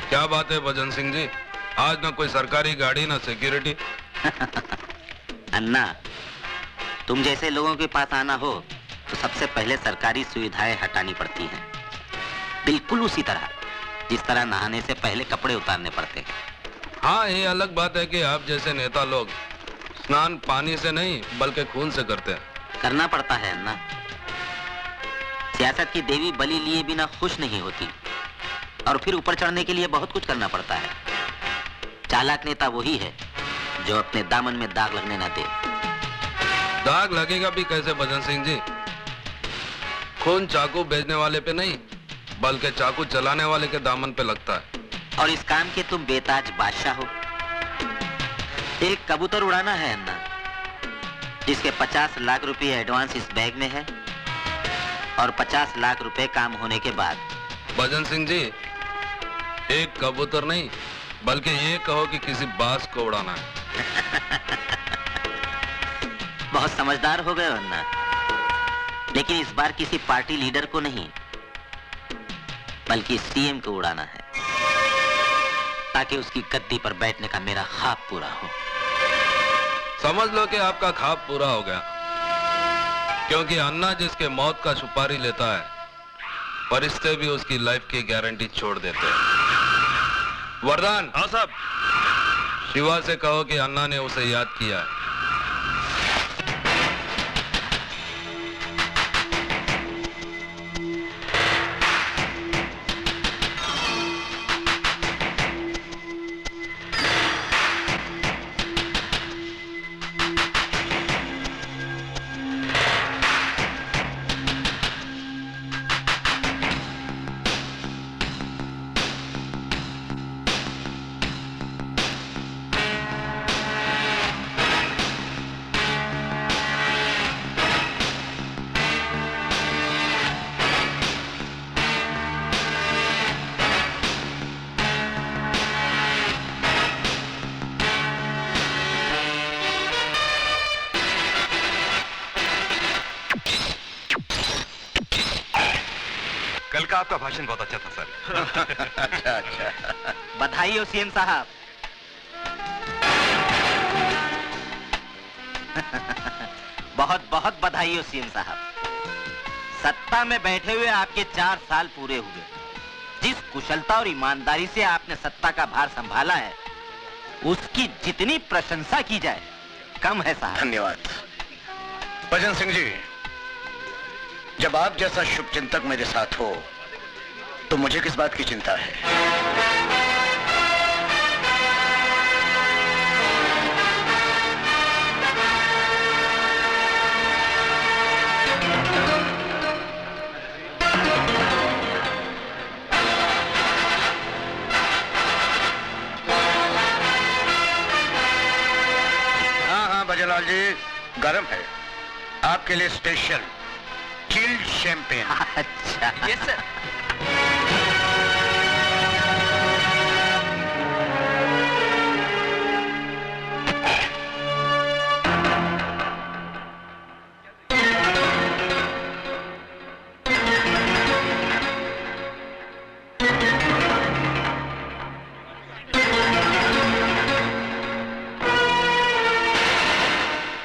क्या बात है भजन सिंह जी, आज ना कोई सरकारी गाड़ी ना सिक्योरिटी। अन्ना, तुम जैसे लोगों के पास आना हो तो सबसे पहले सरकारी सुविधाएं हटानी पड़ती हैं, बिल्कुल उसी तरह जिस तरह नहाने से पहले कपड़े उतारने पड़ते हैं। हाँ, ये अलग बात है कि आप जैसे नेता लोग स्नान पानी से नहीं बल्कि खून से करते हैं। करना पड़ता है अन्ना। सियासत की देवी बलि लिए बिना खुश नहीं होती और फिर ऊपर चढ़ने के लिए बहुत कुछ करना पड़ता है। चालाक नेता वही है जो अपने दामन में दाग लगने ना दे। दाग लगेगा भी कैसे भजन सिंह जी? खून चाकू बेचने वाले पे नहीं बल्कि चाकू चलाने वाले के दामन पे लगता है। और इस काम के तुम बेताज बादशाह हो। एक कबूतर उड़ाना है अन्ना, जिसके 50 लाख रुपए एडवांस इस बैग में है और 50 लाख रुपए काम होने के बाद। भजन सिंह जी, एक कबूतर नहीं बल्कि ये कहो कि किसी बाज को उड़ाना है। बहुत समझदार हो गए अन्ना, लेकिन इस बार किसी पार्टी लीडर को नहीं बल्कि सीएम को उड़ाना है, ताकि उसकी गद्दी पर बैठने का मेरा ख्वाब पूरा हो। समझ लो कि आपका ख्वाब पूरा हो गया, क्योंकि अन्ना जिसके मौत का सुपारी लेता है, फरिश्ते भी उसकी लाइफ की गारंटी छोड़ देते हैं। वरदान। हाँ साहब। शिवा से कहो कि अन्ना ने उसे याद किया है। कल का आपका भाषण बहुत अच्छा था सर। अच्छा अच्छा, बधाई हो सीएम साहब। बहुत बहुत बधाई हो सीएम साहब। सत्ता में बैठे हुए आपके 4 साल पूरे हुए। जिस कुशलता और ईमानदारी से आपने सत्ता का भार संभाला है, उसकी जितनी प्रशंसा की जाए कम है साहब। धन्यवाद भजन सिंह जी। जब आप जैसा शुभचिंतक मेरे साथ हो तो मुझे किस बात की चिंता है? हाँ भजनलाल जी, गर्म है आपके लिए स्पेशल चिल्ड शैंपेन। अच्छा यस सर।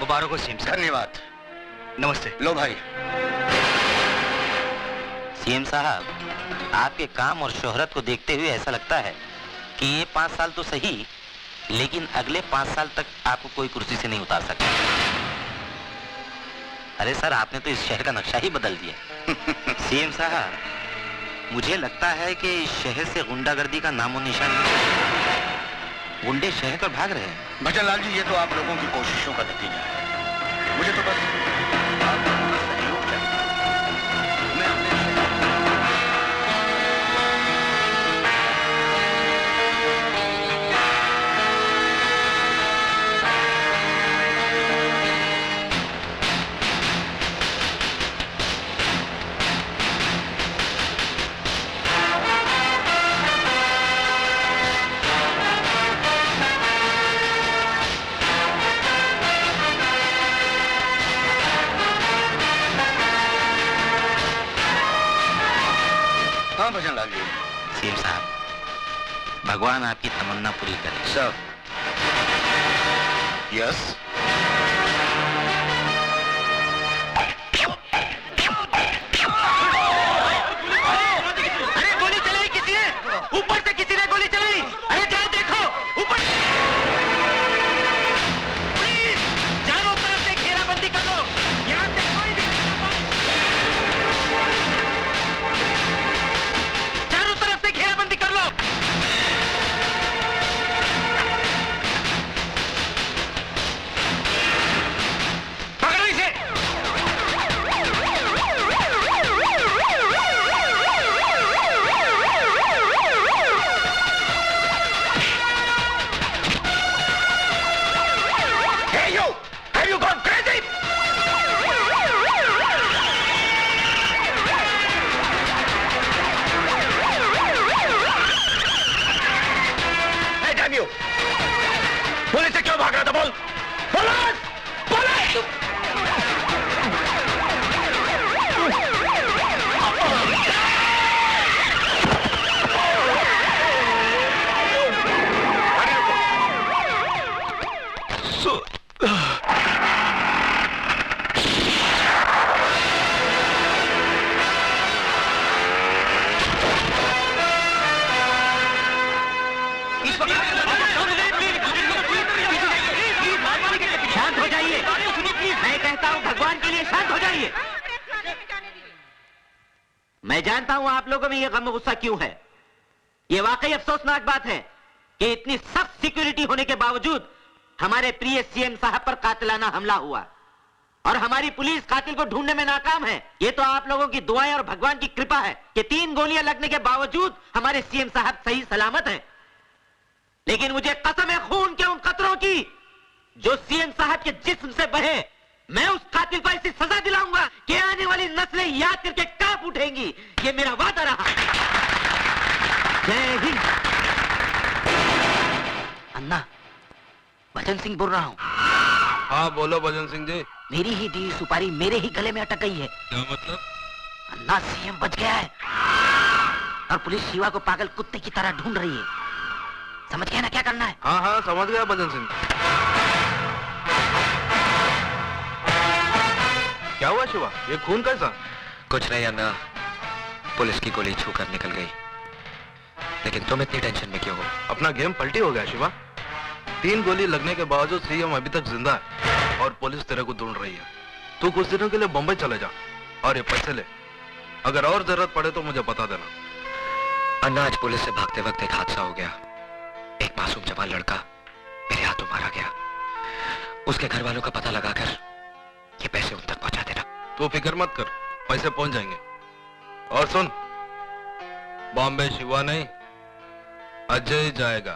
मुबारक हो सीएम साहब। धन्यवाद। नमस्ते। लो भाई। सीएम साहब, आपके काम और शोहरत को देखते हुए ऐसा लगता है कि ये 5 साल तो सही, लेकिन अगले 5 साल तक आपको कोई कुर्सी से नहीं उतार सकता। अरे सर, आपने तो इस शहर का नक्शा ही बदल दिया। सीएम साहब, मुझे लगता है कि इस शहर से गुंडागर्दी का नामो निशान नहीं। गुंडे शहर पर भाग रहे हैं। भजनलाल जी, ये तो आप लोगों की कोशिशों का नतीजा है। मुझे तो बस आप लोगों का सहयोग चाहिए। मैं अपने हाँ भजनलाल जी। सीएम साहब, भगवान आपकी तमन्ना पूरी करे। Sir, yes. अरे गोली चलाई किसी ने, ऊपर से किसी ने गोली चलाई। अरे जाओ देखो ऊपर। प्लीज चारों तरफ से घेराबंदी कर लो, यहाँ से कोई भी चारों तरफ से घेराबंदी कर लो। पकड़ो इसे। Hey you! Have you gone crazy? Hey damn you! Police से क्यों भाग रहा था बोल? पुलिस! पुलिस! शांत हो जाइए। मैं कहता हूँ भगवान के लिए शांत हो जाइए। मैं जानता हूँ आप लोगों में ये गम गुस्सा क्यों है। ये वाकई अफसोसनाक बात है कि इतनी सख्त सिक्योरिटी होने के बावजूद हमारे प्रिय सीएम साहब पर कातिलाना हमला हुआ और हमारी पुलिस कातिल को ढूंढने में नाकाम है। ये तो आप लोगों की दुआएं और भगवान की कृपा है कि 3 गोलियां लगने के बावजूद हमारे सीएम साहब सही सलामत हैं। लेकिन मुझे कसम है खून के उन कतरों की जो सीएम साहब के जिस्म से बहे। मैं उस कातिल को ऐसी सजा दिलाऊंगा कि आने वाली नस्लें याद करके कांप उठेंगी। ये मेरा वादा रहा। जय हिंद। अन्ना, भजन सिंह बोल रहा हूँ। हाँ बोलो भजन सिंह जी। मेरी ही दी सुपारी मेरे ही गले में अटक गई है। क्या मतलब? अन्ना, सीएम बच गया है और पुलिस शिवा को पागल कुत्ते की तरह ढूंढ रही है। समझ गया ना क्या करना है? हाँ हाँ समझ गया भजन सिंह। क्या हुआ शिवा? ये खून कैसा? कुछ नहीं अन्ना, पुलिस की गोली छूकर निकल गई। लेकिन तुम इतनी टेंशन में क्यों हो? अपना गेम पलटी हो गया शिवा। 3 गोली लगने के बावजूद सीएम अभी तक जिंदा है और पुलिस तेरे को ढूंढ रही है। तू कुछ दिनों के लिए बंबई चले जा और ये पैसे ले। अगर और जरूरत पड़े तो मुझे बता देना। अन्ना, आज पुलिस से भागते वक्त एक हादसा हो गया। एक मासूम जवान लड़का मेरे हाथों मारा गया। उसके घर वालों का पता लगाकर ये पैसे उन तक पहुंचा देना। तू फिक्र मत कर, पैसे पहुंच जाएंगे। और सुन, बॉम्बे शिवा नहीं, अजय जाएगा।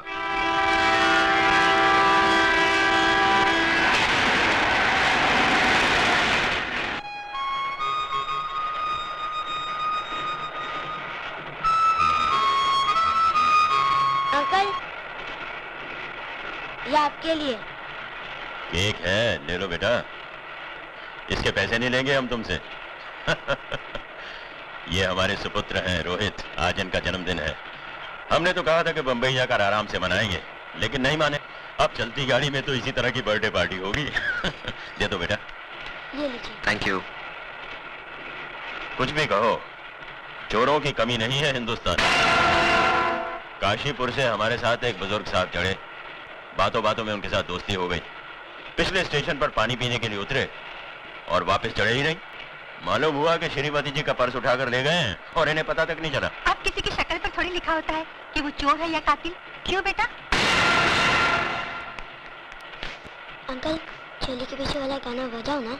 अंकल, ये आपके लिए। केक है, ले लो बेटा। इसके पैसे नहीं लेंगे हम तुमसे। ये हमारे सुपुत्र हैं रोहित, आज इनका जन्मदिन है। हमने तो कहा था कि बंबई जाकर आराम से मनाएंगे, लेकिन नहीं माने। अब चलती गाड़ी में तो इसी तरह की बर्थडे पार्टी होगी। दे दो बेटा। ये लीजिए। Thank you. कुछ भी कहो, चोरों की कमी नहीं है हिंदुस्तान। काशीपुर से हमारे साथ एक बुजुर्ग साहब चढ़े। बातों बातों में उनके साथ दोस्ती हो गई। पिछले स्टेशन पर पानी पीने के लिए उतरे और वापस चढ़े ही नहीं। मालूम हुआ कि श्रीमती जी का पर्स उठाकर ले गए हैं और इन्हें पता तक नहीं चला। अब किसी की शक्ल पर थोड़ी लिखा होता है कि वो चोर है या कातिल। क्यों बेटा? अंकल, चोली के पीछे वाला गाना बजाओ ना।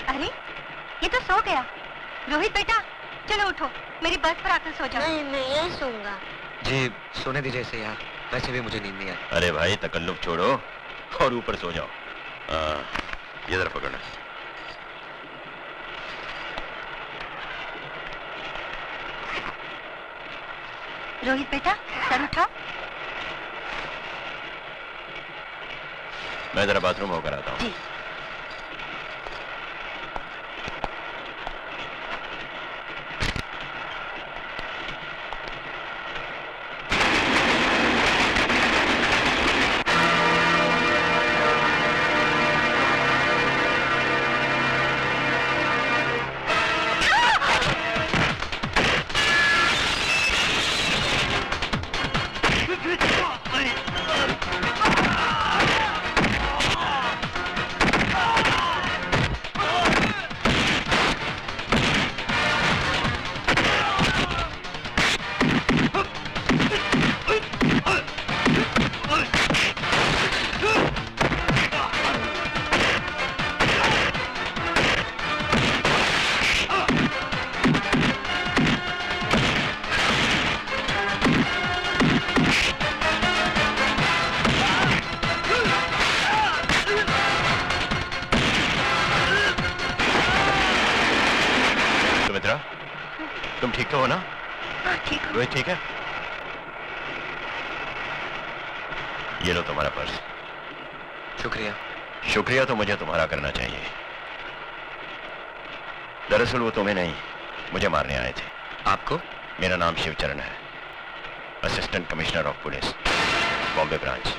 अरे ये तो सो गया। रोहित बेटा चलो उठो, मेरी बस पर आकर सो जाओ। नहीं, मैं यहीं सोऊंगा। जी सोने दीजिए इसे यार, वैसे भी मुझे नींद नहीं आई। अरे भाई, तकल्लुफ छोड़ो और ऊपर सो जाओ। ये जरा पकड़ना। रोहित बेटा सर उठाओ। मैं जरा बाथरूम होकर आता हूँ। जी। तुम ठीक तो हो ना? ठीक है। रोहित ठीक है? ये लो तुम्हारा पर्स। शुक्रिया। शुक्रिया तो मुझे तुम्हारा करना चाहिए। दरअसल वो तुम्हें नहीं, मुझे मारने आए थे। आपको? मेरा नाम शिवचरण है, assistant commissioner of police, Bombay branch.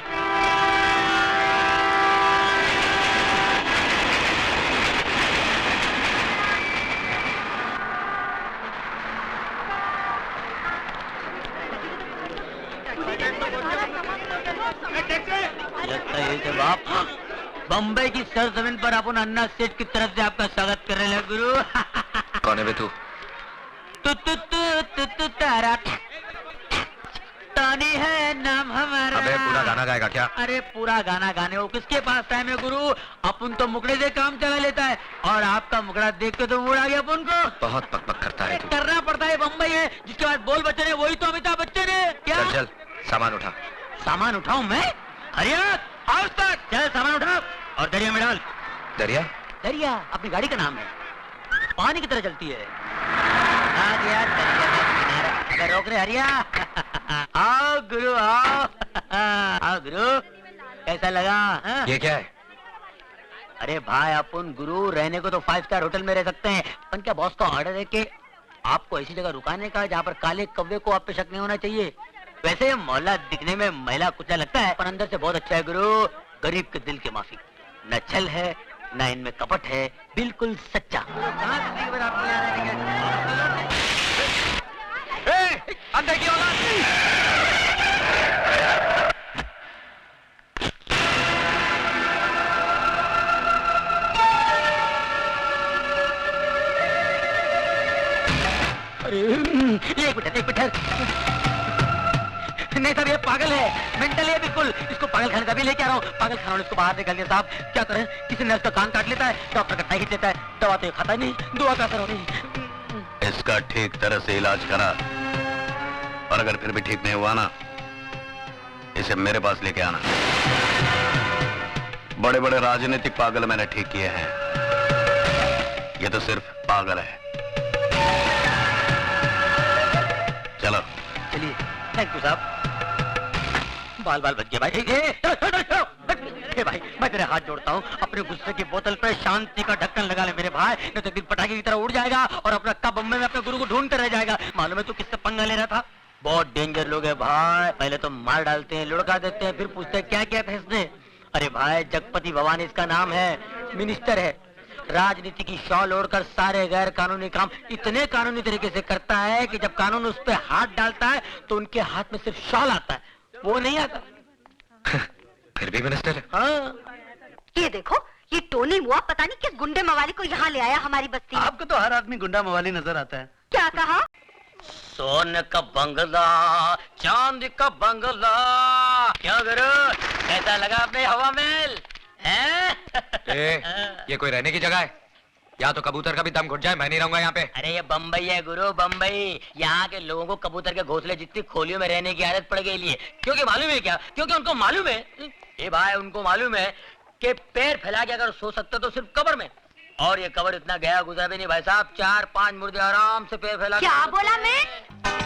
लगता है जब आप बम्बई की सरजमीन पर अपन अन्ना सेठ की तरफ से आपका स्वागत कर रहे हैं गुरु। कौन है बे तू? तारा तानी है नाम हमारा। अबे पूरा गाना गाएगा क्या? अरे पूरा गाना गाने हो किसके पास टाइम है गुरु? अपन तो मुकड़े से काम चला लेता है और आपका मुकड़ा देख के तो मूड आ गया अपन को। बहुत बकबक करता है तू। करना पड़ता है, बम्बई है जिसके बाद बोल बच्चन है वही तो अमिताभ बच्चन है क्या? चल चल सामान उठा। सामान उठाऊं मैं? हरिया आओ तक चल सामान उठाओ और दरिया में डाल। दरिया? दरिया अपनी गाड़ी का नाम है, पानी की तरह चलती है। आ गया दरिया का किनारा। अगर रोक रहे हरिया। आओ गुरु आओ। आओ गुरु, कैसा लगा हा? ये क्या है? अरे भाई अपन गुरु रहने को तो 5 स्टार होटल में रह सकते हैं, पर क्या बॉस का ऑर्डर है कि आपको ऐसी जगह रुकाने का जहाँ पर काले कौवे को आप पे शक नहीं होना चाहिए। वैसे मोहल्ला दिखने में महिला कुछ लगता है पर अंदर से बहुत अच्छा है गुरु। गरीब के दिल के माफी, न छल है न इनमें कपट है, बिल्कुल सच्चा। अंदर की औलाद! अरे एक मिनट नहीं साहब, ये पागल है, मेंटल है बिल्कुल। इसको पागल खाने का भी लेके आ रहा हूँ। पागल खाना इसको बाहर निकाल दिया साहब। क्या करें, किसी ने इसका कान काट लेता है, डॉक्टर का टाई खींच लेता है, दवा तो ये खाता नहीं, दुआ का असर हो नहीं। इसका ठीक तरह से इलाज करा और अगर फिर भी ठीक नहीं हुआ ना, इसे मेरे पास लेके आना। बड़े बड़े राजनीतिक पागल मैंने ठीक किए हैं, ये तो सिर्फ पागल है। चलो चलिए, थैंक यू साहब। बाल बाल बच गए भाई। ए भाई, मैं तेरे हाथ जोड़ता हूँ, अपने गुस्से की बोतल पे शांति का ढक्कन लगा ले मेरे भाई, नहीं तो दिल पटाखे की तरह उड़ जाएगा और अपना कब बम्बई में अपने गुरु को ढूंढते रह जाएगा। मालूम है तू किससे पंगा ले रहा था? बहुत डेंजर लोग है भाई, पहले तो मार डालते हैं, लुढ़का देते हैं, फिर पूछते हैं क्या क्या था इसने। अरे भाई, जगपति भवानी इसका नाम है, मिनिस्टर है, राजनीति की शॉल ओढ़कर सारे गैर कानूनी काम इतने कानूनी तरीके से करता है कि जब कानून उस पर हाथ डालता है तो उनके हाथ में सिर्फ शॉल आता है, वो नहीं आता। फिर भी मिनिस्टर है। हाँ। ये देखो, ये टोनी मुआ पता नहीं किस गुंडे मवाली को यहाँ ले आया हमारी बस्ती में। आपको तो हर आदमी गुंडा मवाली नजर आता है। क्या कहा? सोने का बंगला, चांदी का बंगला, क्या करो, कैसा लगा अपने हवा महल? ये कोई रहने की जगह है? या तो कबूतर का भी दम घुट जाए, मैं नहीं रहूंगा यहाँ पे। अरे ये बम्बई है गुरु, बम्बई। यहाँ के लोगों को कबूतर के घोंसले जितनी खोलियों में रहने की आदत पड़ गई है। क्योंकि मालूम है क्या? क्योंकि उनको मालूम है, ये भाई उनको मालूम है कि पैर फैला के अगर सो सकते तो सिर्फ कब्र में, और ये कब्र इतना गया गुजरा भी नहीं भाई साहब। 4-5 मुर्दे आराम से पैर फैला। क्या बोला मैं?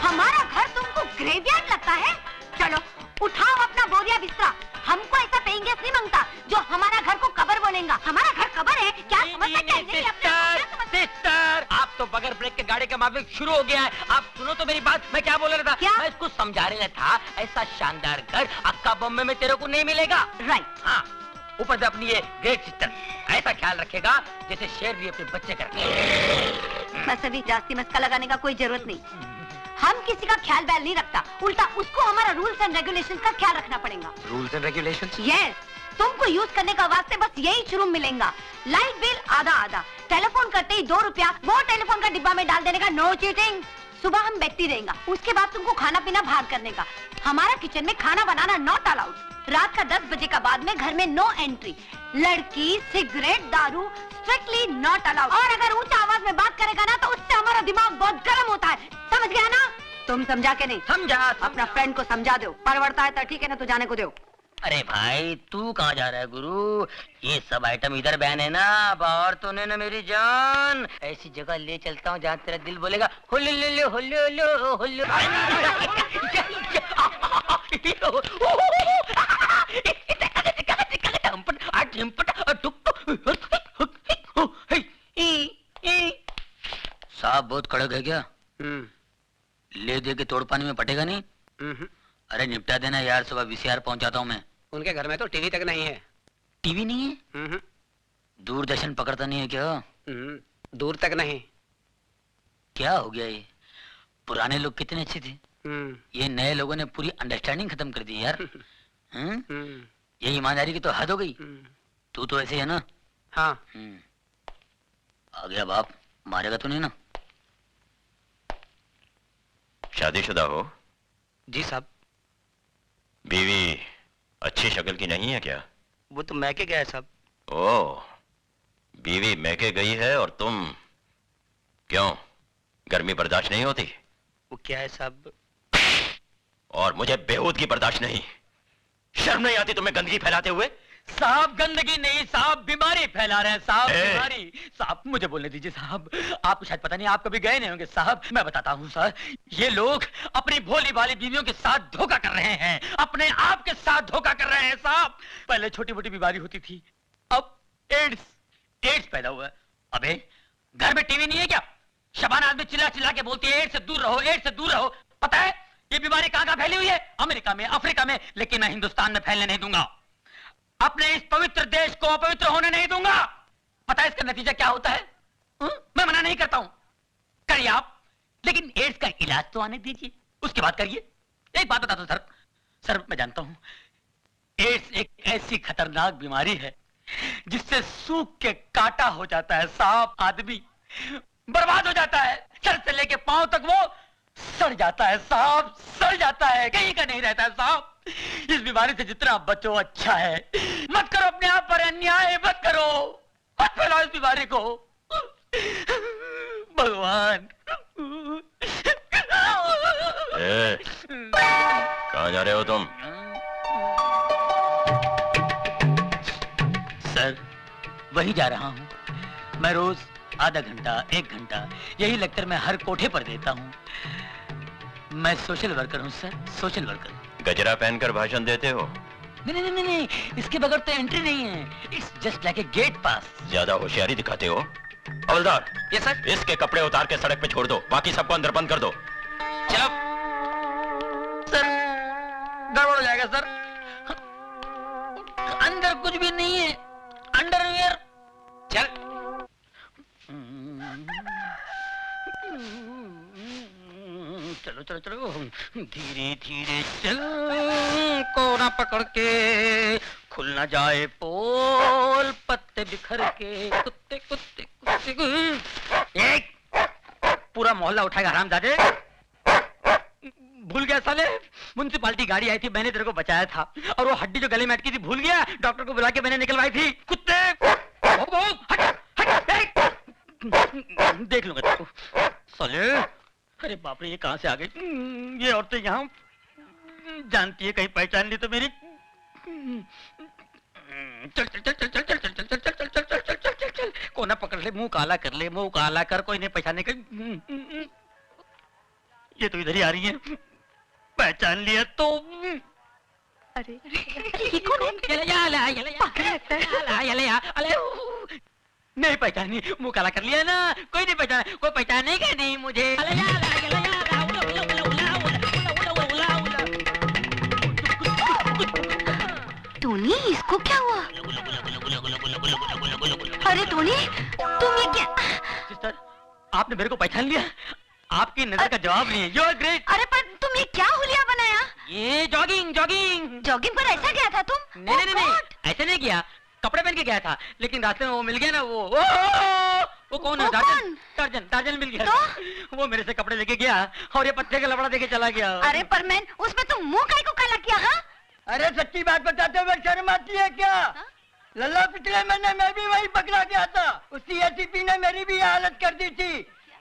हमारा घर तुमको ग्रेवयार्ड लगता है? चलो उठाओ अपना बोरिया बिस्तरा। हमको ऐसा पेइंग गेस्ट नहीं मांगता जो हमारा घर को कबर बोलेगा। हमारा घर कबर है क्या? समझ सकते हैं? नहीं, अपने आप को क्या समझ- सिस्टर, आप तो बगैर ब्रेक के गाड़ी का माफिक शुरू हो गया है। आप सुनो तो मेरी बात, मैं क्या बोल रहा था? क्या? मैं इसको समझा रहा था, ऐसा शानदार घर अक्का बॉम्बे में तेरे को नहीं मिलेगा। राइट। हाँ, ऊपर से अपनी ये ग्रेट सिस्टर ऐसा ख्याल रखेगा जैसे शेर भी अपने बच्चे का रखे। बस अभी जास्ती मस्का लगाने का कोई जरूरत नहीं। हम किसी का ख्याल बैल नहीं रखता, उल्टा उसको हमारा रूल्स एंड रेगुलेशंस का ख्याल रखना पड़ेगा। Rules and regulations? यस, तुमको यूज करने का वास्ते बस यही शुरू मिलेगा। लाइट बिल आधा आधा, टेलीफोन करते ही 2 रुपया वो टेलीफोन का डिब्बा में डाल देने का, नो चीटिंग। सुबह हम बैठती रहेगा, उसके बाद तुमको खाना पीना बाहर करने का। हमारा किचन में खाना बनाना नॉट अलाउड। रात का 10 बजे का बाद में घर में नो एंट्री। लड़की, सिगरेट, दारू स्ट्रिक्टली नॉट अलाउड। और अगर ऊंचा आवाज में बात करेगा ना तो उससे हमारा दिमाग बहुत गर्म होता है। समझ गया ना? तुम समझा के नहीं? समझा। अपना फ्रेंड को समझा दो। परवड़ता है तो ठीक है ना, तो जाने को दो। अरे भाई तू कहाँ जा रहा है गुरु? ये सब आइटम इधर बैन है ना, बाहर तो नहीं ना मेरी जान। ऐसी जगह ले चलता हूँ जहाँ तेरा दिल बोलेगा हुल्लू हुल्लू हुल्लू हुल्लू। साहब बहुत कड़क है क्या? ले दे के तोड़ पानी में पटेगा नहीं? अरे निपटा देना यार, सुबह वीसीआर पहुंचाता हूँ मैं। उनके घर में तो टीवी तक नहीं है। टीवी नहीं है? दूरदर्शन पकड़ता नहीं है क्या? दूर तक नहीं। क्या हो गया ये? पुराने लोग कितने अच्छे थे, ये नए लोगों ने पूरी अंडरस्टैंडिंग खत्म कर दी यार। ये ईमानदारी की तो हद हो गई। तू तो ऐसे है ना? हाँ। आ गया बाप, मारेगा तो नहीं ना? शादीशुदा हो? जी साहब। बीवी अच्छी शक्ल की नहीं है क्या? वो तो मैके गया है साहब। ओह, बीवी मैके गई है और तुम क्यों, गर्मी बर्दाश्त नहीं होती? वो क्या है साहब? और मुझे बेहूदगी बर्दाश्त नहीं। शर्म नहीं आती तुम्हें गंदगी फैलाते हुए? साहब गंदगी नहीं साहब, बीमारी फैला रहे हैं साहब, ए! बीमारी। साहब मुझे बोलने दीजिए साहब, आपको शायद पता नहीं, आप कभी गए नहीं होंगे साहब। मैं बताता हूँ सर, ये लोग अपनी भोली भाली बीवियों के साथ धोखा कर रहे हैं, अपने आप के साथ धोखा कर रहे हैं साहब। पहले छोटी मोटी बीमारी होती थी, अब एड्स पैदा हुआ है। अबे घर में टीवी नहीं है क्या? शबाना आदमी चिल्ला चिल्ला के बोलती है एड्स से दूर रहो, एड्स से दूर रहो। पता है ये बीमारी कहाँ कहाँ फैली हुई है? अमेरिका में, अफ्रीका में, लेकिन मैं हिंदुस्तान में फैलने नहीं दूंगा। अपने इस पवित्र देश को अपवित्र होने नहीं दूंगा। पता है इसका नतीजा क्या होता है? मैं मना नहीं करता हूं, करिए आप, लेकिन एड्स का इलाज तो आने दीजिए, उसके बाद करिए। एक बात बता दो सर, मैं जानता हूं एड्स एक ऐसी खतरनाक बीमारी है जिससे सूख के काटा हो जाता है साहब, आदमी बर्बाद हो जाता है, सर से लेके पांव तक वो सड़ जाता है साहब, सड़ जाता है, कहीं का नहीं रहता है साहब। इस बीमारी से जितना बचो अच्छा है। मत करो अपने आप पर अन्याय, मत करो, मत फैलाओ इस बीमारी को। भगवान। कहाँ जा रहे हो तुम? सर वही जा रहा हूँ। मैं रोज आधा घंटा 1 घंटा यही लेक्चर मैं हर कोठे पर देता हूँ। मैं सोशल वर्कर हूँ सर, सोशल वर्कर। गजरा पहनकर भाषण देते हो? नहीं, इसके बगैर तो एंट्री नहीं है। It's just like a gate pass. ज्यादा होशियारी दिखाते हो। हवलदार, ये सर। इसके कपड़े उतार के सड़क पे छोड़ दो, बाकी सबको अंदर बंद कर दो। चुप। सर गड़बड़ हो जाएगा सर, अंदर कुछ भी नहीं है, अंडरवियर। चल। चलो धीरे धीरे चल, कोना पकड़ के, खुल ना जाए पोल, पत्ते बिखर के, कुत्ते कुत्ते कुत्ते। एक पूरा मोहल्ला उठाएगा हरामजादे। भूल गया साले, म्युनिसिपालिटी गाड़ी आई थी, मैंने तेरे को बचाया था, और वो हड्डी जो गले में अटकी थी भूल गया, डॉक्टर को बुला के मैंने निकलवाई थी। कुत्ते देख लूंगा तेरे को साले। अरे बाप रे, ये कहां से आ गई? ये औरतें यहाँ जानती है, कहीं पहचान ली तो मेरी। चल चल चल चल चल चल चल चल चल चल चल चल चल चल चल चल चल, कोना पकड़ ले, मुंह काला कर ले, मुंह काला कर, कोई नहीं पहचाने का। ये तो इधर ही आ रही है। पहचान लिया तो। अरे ये कौन है? नहीं पहचानी, मुंह काला कर लिया ना। कोई नहीं पहचाना, कोई पहचानेगा नहीं मुझे। टोनी, इसको क्या हुआ? अरे टोनी, तुम ये क्या? सिस्टर, आपने मेरे को पहचान लिया? आपकी नजर का जवाब नहीं है। You are great. अरे पर तुम ये क्या हुलिया बनाया? ये जॉगिंग जॉगिगिंग। जॉगिंग पर ऐसा गया था तुम? नहीं नहीं नहीं, ऐसे नहीं किया। कपड़े पहन के गया था, लेकिन रास्ते में वो मिल गया ना। वो कौन है? वो टार्जन। कौन? टार्जन, टार्जन मिल गया। तो? वो मेरे से कपड़े लेके गया और ये पत्ते का लफड़ा देके चला गया। अरे पर मैन, उसमें तुम मुंह काहे को काला किया? हाँ? अरे सच्ची बात बताते हुए शर्म आती है क्या? लल्ला पिछले महीने मैं भी वही पकड़ा गया था। उसी एसीपी ने मेरी भी हालत कर दी थी।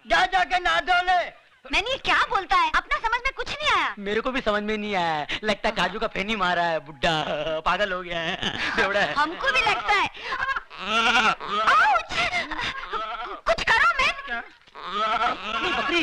जा जाके नहा धो ले। मैंने ये क्या बोलता है? अपना समझ में कुछ नहीं आया। मेरे को भी समझ में नहीं आया। लगता है काजू का फेनी मारा है। बुड्ढा पागल हो गया है, बेवड़ा है। हमको भी लगता है। आउच! कुछ करो मैन। बकरी।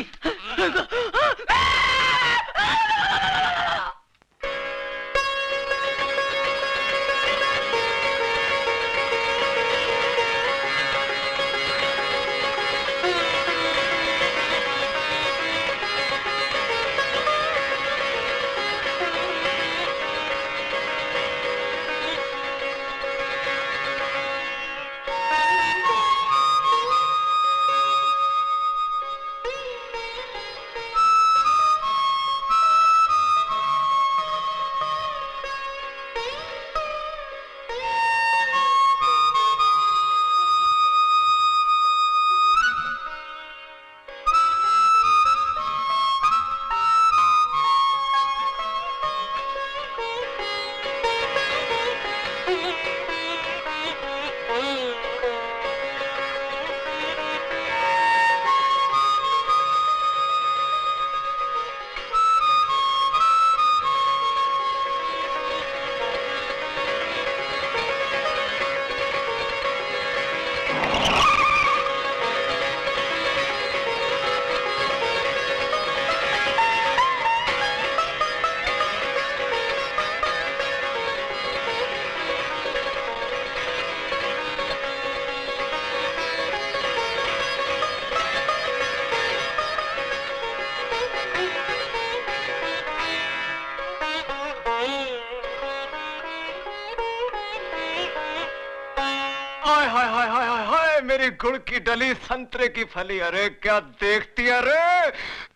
मेरी गुड़ की डली, संतरे की फली। अरे क्या देखती है? अरे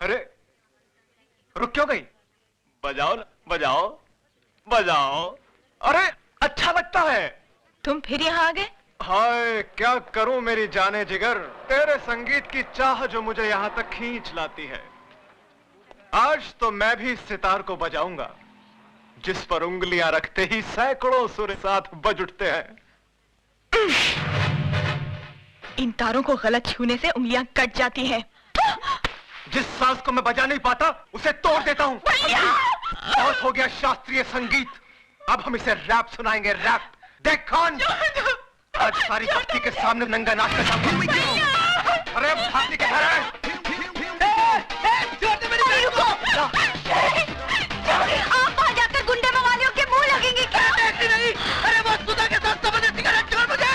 अरे रुक क्यों गई? बजाओ ना, बजाओ बजाओ। अरे अच्छा लगता है। तुम फिर यहाँ आ गए? हाय क्या करूं मेरी जाने जिगर, तेरे संगीत की चाह जो मुझे यहाँ तक खींच लाती है। आज तो मैं भी सितार को बजाऊंगा, जिस पर उंगलियां रखते ही सैकड़ों सुर साथ बज उठते हैं। इन तारों को गलत छूने से उंगलियां कट जाती हैं। जिस सांस को मैं बजा नहीं पाता उसे तोड़ देता हूँ। बहुत हो गया शास्त्रीय संगीत, अब हम इसे रैप सुनाएंगे। रैप देख कौन आज सारी बस्ती के सामने नंगा नाच कर सामने। अरे भाती के घर है। आप वहाँ जाकर गुंडे मवालियों के मुंह लगेंगे क्या? नहीं, अरे वो सुधा के साथ समझे सिगरेट छोड़ मुझे।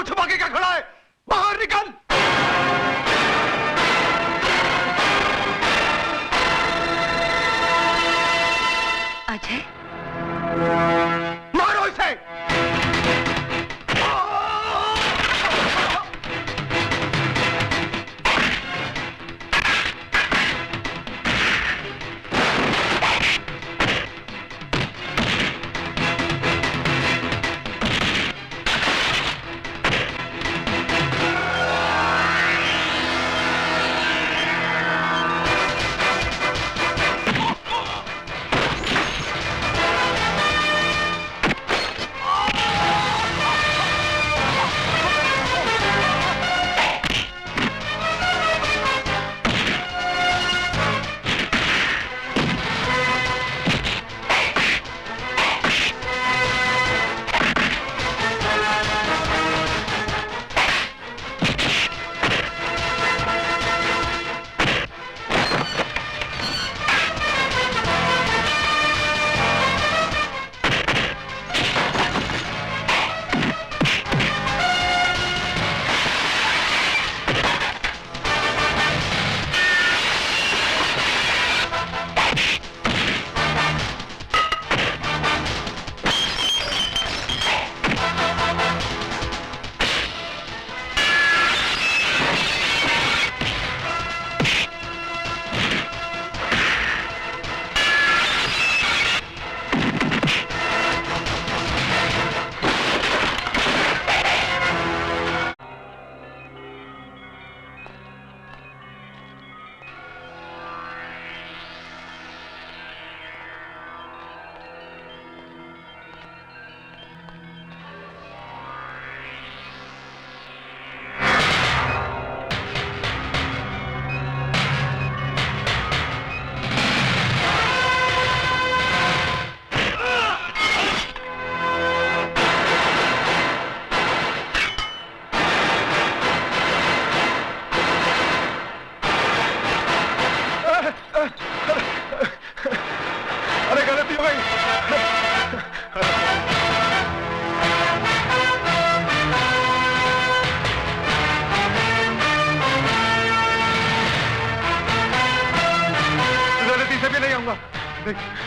मुंह छुपा के क्या खड़ा है? बाहर निकल! अजय, मारो इसे!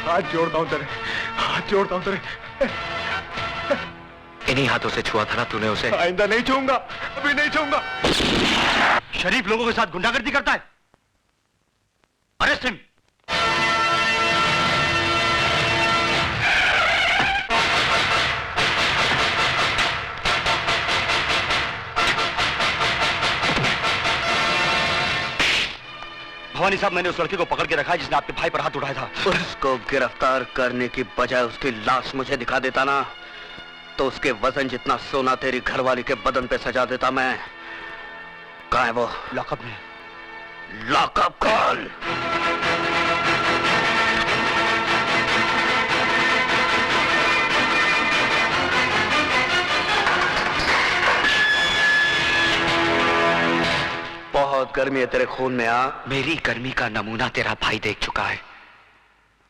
हाथ जोड़ता हूं तेरे, हाथ जोड़ता हूं तेरे। इन्हीं हाथों से छुआ था ना तूने उसे? आइंदा नहीं छूऊंगा, अभी नहीं छूऊंगा। शरीफ लोगों के साथ गुंडागर्दी करता है। Arrest him. भवानी साहब, मैंने उस लड़के को पकड़ के रखा है जिसने आपके भाई पर हाथ उठाया था। उसको गिरफ्तार करने की बजाय उसकी लाश मुझे दिखा देता ना, तो उसके वजन जितना सोना तेरी घरवाली के बदन पे सजा देता मैं। कहाँ है वो? लॉकअप में। Lockup call. बहुत गर्मी है तेरे खून में। आ, मेरी गर्मी का नमूना तेरा भाई देख चुका है।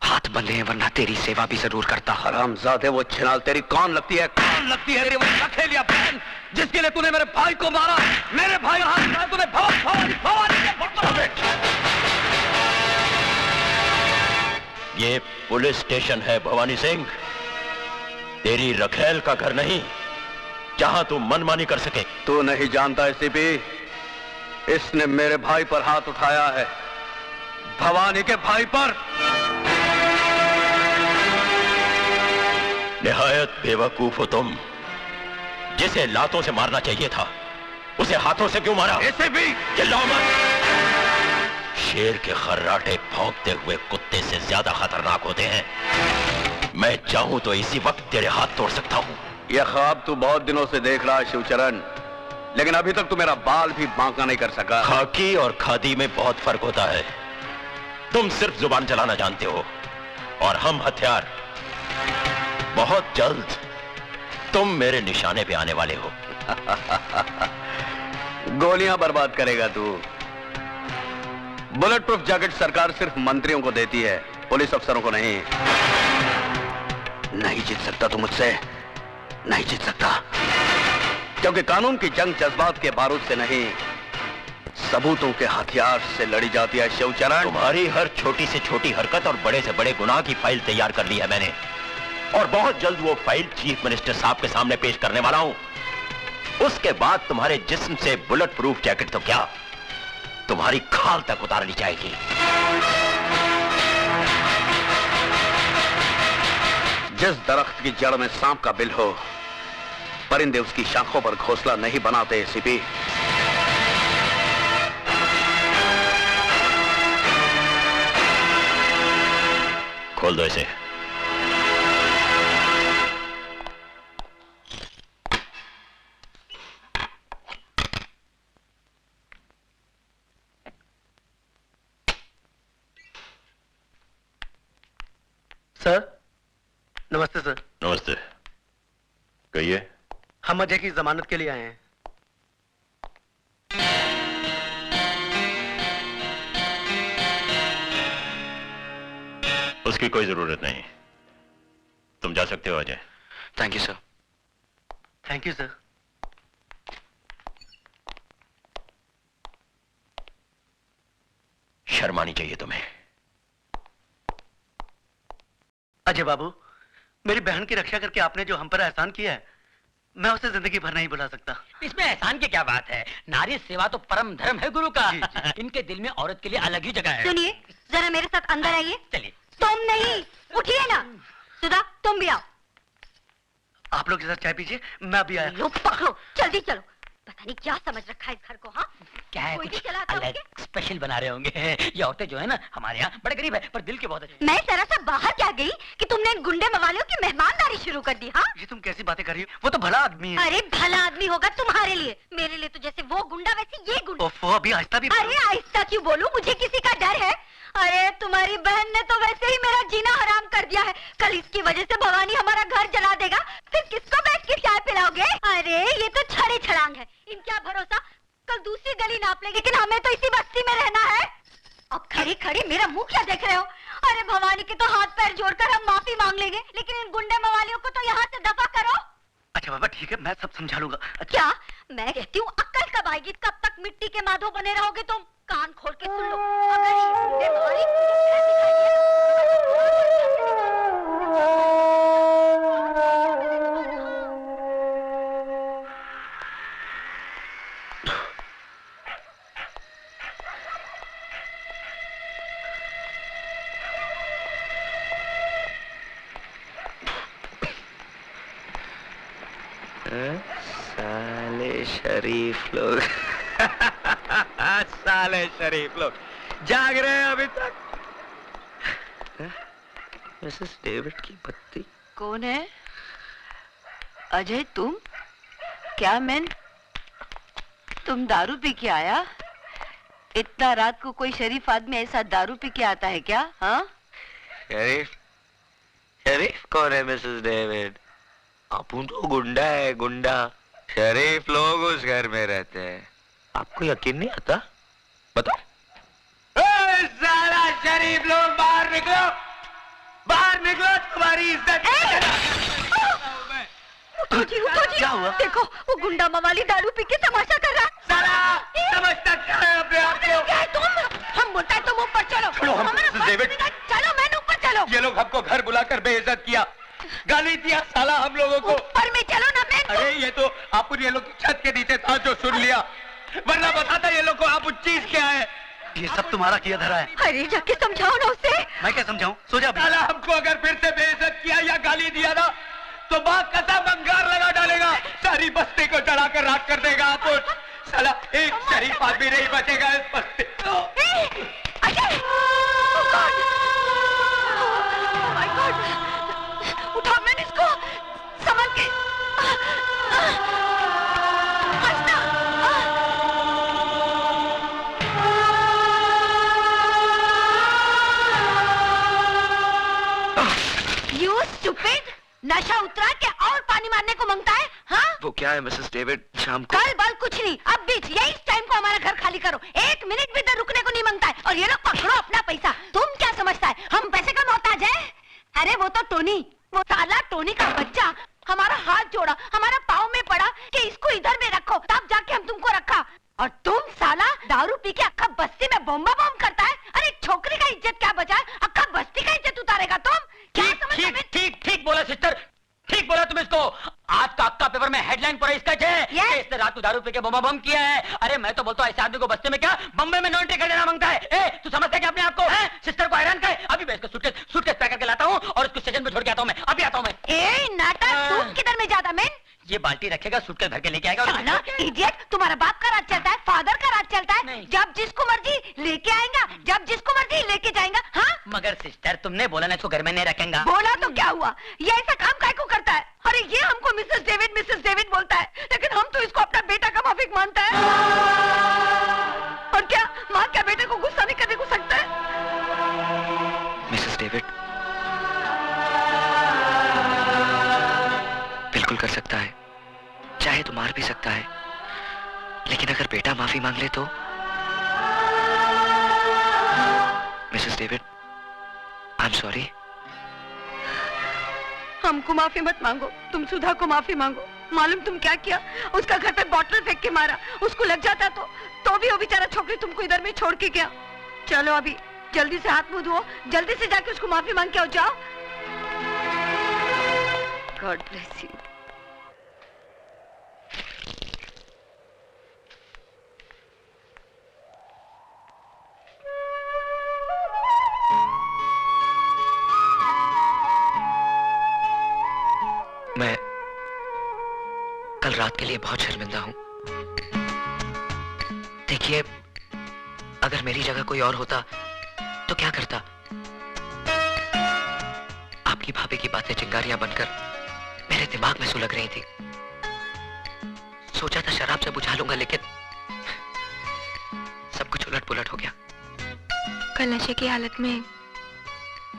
हाथ बंधे हैं वरना तेरी सेवा भी जरूर करता। हरामजादे, वो छिनाल तेरी कौन लगती है? कौन लगती है तेरी वो नखेलिया बहन जिसके लिए तूने मेरे भाई को मारा? मेरे भाई का हाथ उठाया तूने। भवानी ये पुलिस स्टेशन है भवानी सिंह, तेरी रखेल का घर नहीं जहां तू मनमानी कर सके। तू नहीं जानता एसीपी, इसने मेरे भाई पर हाथ उठाया है, भवानी के भाई पर। निहायत बेवकूफ हो तुम। जिसे लातों से मारना चाहिए था उसे हाथों से क्यों मारा? एसीपी चिल्लाओ मत। शेर के खर्राटे भौंकते हुए कुत्ते से ज्यादा खतरनाक होते हैं। मैं चाहूं तो इसी वक्त तेरे हाथ तोड़ सकता हूं। यह ख्वाब तू बहुत दिनों से देख रहा है शिवचरण, लेकिन अभी तक तू मेरा बाल भी बांका नहीं कर सका। खाकी और खादी में बहुत फर्क होता है। तुम सिर्फ जुबान चलाना जानते हो और हम हथियार। बहुत जल्द तुम मेरे निशाने पे आने वाले हो। गोलियां बर्बाद करेगा तू। बुलेट प्रूफ जैकेट सरकार सिर्फ मंत्रियों को देती है, पुलिस अफसरों को नहीं। नहीं जीत सकता तू मुझसे, नहीं जीत सकता। क्योंकि कानून की जंग जज्बात के बारूद से नहीं, सबूतों के हथियार से लड़ी जाती है शिवचरण। तुम्हारी हर छोटी से छोटी हरकत और बड़े से बड़े गुनाह की फाइल तैयार कर ली है मैंने, और बहुत जल्द वो फाइल चीफ मिनिस्टर साहब के सामने पेश करने वाला हूं। उसके बाद तुम्हारे जिस्म से बुलेट प्रूफ जैकेट तो क्या, तुम्हारी खाल तक उतार ली जाएगी। जिस दरख्त की जड़ में सांप का बिल हो, परिंदे उसकी शाखों पर घोंसला नहीं बनाते। एसीपी, खोल दो इसे। सर, नमस्ते सर। नमस्ते, कहिए। हम अजय की जमानत के लिए आए हैं। उसकी कोई जरूरत नहीं, तुम जा सकते हो Ajay. Thank you sir. Thank you sir. शर्म आनी चाहिए तुम्हें। अजय बाबू, मेरी बहन की रक्षा करके आपने जो हम पर एहसान किया है, मैं उसे जिंदगी भर नहीं भुला सकता। इसमें एहसान की क्या बात है, नारी सेवा तो परम धर्म है गुरु का। जी, जी। इनके दिल में औरत के लिए अलग ही जगह है। सुनिए, जरा मेरे साथ अंदर आइए। चलिए। तुम नहीं, उठिए ना। सुधा, तुम भी आओ। आप लोग के साथ चाय पीजिए, मैं अभी आया। लो पकड़ो, जल्दी चलो। पता नहीं क्या समझ रखा है इस घर को। हाँ, क्या है, कोई भी कुछ चलाता अलग होंगे। स्पेशल बना रहे होंगे। ये औरतें जो है ना हमारे यहाँ बड़े गरीब है, पर दिल के बहुत अच्छे। मैं जरा सा बाहर क्या गई कि तुमने इन गुंडे मवालियों की मेहमानदारी शुरू कर दी। हाँ, ये तुम कैसी बातें कर रही हो? वो तो भला आदमी है। अरे भला आदमी होगा तुम्हारे लिए, मेरे लिए तो जैसे वो गुंडा वैसे ये गुंडा। ओफो, अभी आहिस्ता भी। अरे आहिस्ता क्यों बोलूं, मुझे किसी का डर है? अरे तुम्हारी बहन ने तो वैसे ही मेरा जीना हराम कर दिया है। कल इसकी वजह से भवानी हमारा घर जला देगा, फिर किसको बैठ के चाय पिलाओगे? अरे ये तो छड़ी छड़ांग है, इन क्या भरोसा, कल दूसरी गली नाप लेंगे, लेकिन हमें तो इसी बस्ती में रहना है। अब खड़ी खड़ी मेरा मुंह क्या देख रहे हो? अरे भवानी के तो हाथ पैर जोड़कर हम माफी मांग लेंगे, लेकिन इन गुंडे मवालियों को तो यहाँ से दफा करो। अच्छा बाबा ठीक है, मैं सब समझा लूंगा। क्या मैं कहती हूँ अक्ल कब आएगी? कब तक मिट्टी के माधो बने रहोगे तुम? कान खोल के सुन लो, अगर ये गुंडे मवाली मुझे फिर दिखाई साले शरीफ लोग। साले शरीफ लोग जाग रहे हैं अभी तक। मिसेस डेविड की बत्ती कौन है? अजय तुम? क्या मैन, तुम दारू पी के आया? इतना रात को कोई शरीफ आदमी ऐसा दारू पी के आता है क्या? हाँ, शरीफ? शरीफ कौन है मिसेस डेविड? अपुन तो गुंडा है, गुंडा। शरीफ लोग उस घर में रहते हैं। आपको यकीन नहीं आता? बताओ। साला शरीफ लोग बाहर निकलो, बाहर निकलो, तुम्हारी इज्जत। उठो जी, उठो जी। क्या हुआ? देखो वो गुंडा मवाली दारू पी के तमाशा कर रहा है। साला समझता क्या है अपने आप को? क्या है तुम? हम बोलता है तुम ऊपर चलो। छोड़ो हम, हमारा मिसेस डेविड। चलो मैंने ऊपर चलो। ये लोग हमको घर बुलाकर बेइज्जत किया, गाली दिया साला हम लोगों को। ऊपर में चलो ना मैन। अरे ये तो आप ये लोग छत के नीचे था जो सुन लिया, वरना बताता ये लोग को आप चीज क्या है। ये सब तुम्हारा किया धरा है। अरे जाके समझाओ ना उसे। मैं क्या समझाऊं? सो जा। साला हमको अगर फिर से बेइज्जत किया या गाली दिया ना, तो बात कसम अंगार लगा डालेगा, सारी बस्ती को जलाकर राख कर देगा। आप साला एक शरीफ आदमी नहीं बचेगा इस बस्ती। Ajay! Oh God! Oh my God! उठाओ मैंने इसको, संभल के। हंसना। You stupid! नशा उतरा के और पानी मारने को मांगता है? हाँ? वो क्या है मिसेस डेविड, शाम को? कल बल कुछ नहीं, अब बीच यही टाइम को हमारा घर खाली करो। 1 मिनट भी इधर रुकने को नहीं मांगता है, और ये लोग पकड़ो अपना पैसा। तुम क्या समझता है हम पैसे का मोहताज है? अरे वो तो टोनी, वो साला टोनी का बच्चा हमारा हाथ जोड़ा, हमारा पाँव में पड़ा कि इसको इधर सिस्टर, ठीक बोला तुम इसको। आज का अक्का पेपर में हेडलाइन पर इसका है कि इसने रात को दारू पी के बम किया है। अरे मैं तो बोलता हूँ ऐसे आदमी को बस्ते में क्या बम्बई में नॉन टिकट देना मांगता है। ए, तू समझता है क्या अपने आप को? सिस्टर को हैरान कर। अभी मैं इसको सूटकेस पैक करके लाता हूँ और उसको स्टेशन पे छोड़ के आता हूँ मैं। अभी आता हूँ मैं। ए नाटक, तू किधर में जाता मैं? ये बाल्टी रखेगा, सूटकेस भर के लेके आएगा। इडियट, तुम्हारा बाप का राज चलता है, फादर का राज चलता है। जब जिसको मर्जी लेके आएगा, जब जिसको मर्जी लेके जाएगा। हाँ, मगर सिस्टर तुमने बोला ना इसको घर में नहीं रखेगा। बोला तो क्या हुआ? ये ऐसा काम काय को करता है? अरे ये हमको मिसेस डेविड बोलता है, लेकिन हम तो इसको अपना बेटा का माफिक मानता है। और क्या माँ क्या बेटे को गुस्सा नहीं करने को सकता है? मिसेस डेविड बिल्कुल कर सकता है, चाहे तो मार भी सकता है, लेकिन अगर बेटा माफी मांग ले तो? Mrs David, I am sorry. हमको माफी मत मांगो, तुम सुधा को माफी मांगो। मालूम तुम क्या किया? उसका घर पे बॉटल फेंक के मारा। उसको लग जाता तो भी वो बेचारा छोकरी तुमको इधर में छोड़ के गया। चलो अभी जल्दी से हाथ मुंह धो, जल्दी से जाके उसको माफी मांग के आओ। जाओ। God bless you. मैं कल रात के लिए बहुत शर्मिंदा हूं। देखिए, अगर मेरी जगह कोई और होता तो क्या करता? आपकी भाभी की बातें चिंगारियां बनकर मेरे दिमाग में सुलग रही थी। सोचा था शराब से बुझा लूंगा, लेकिन सब कुछ उलट पुलट हो गया। कल नशे की हालत में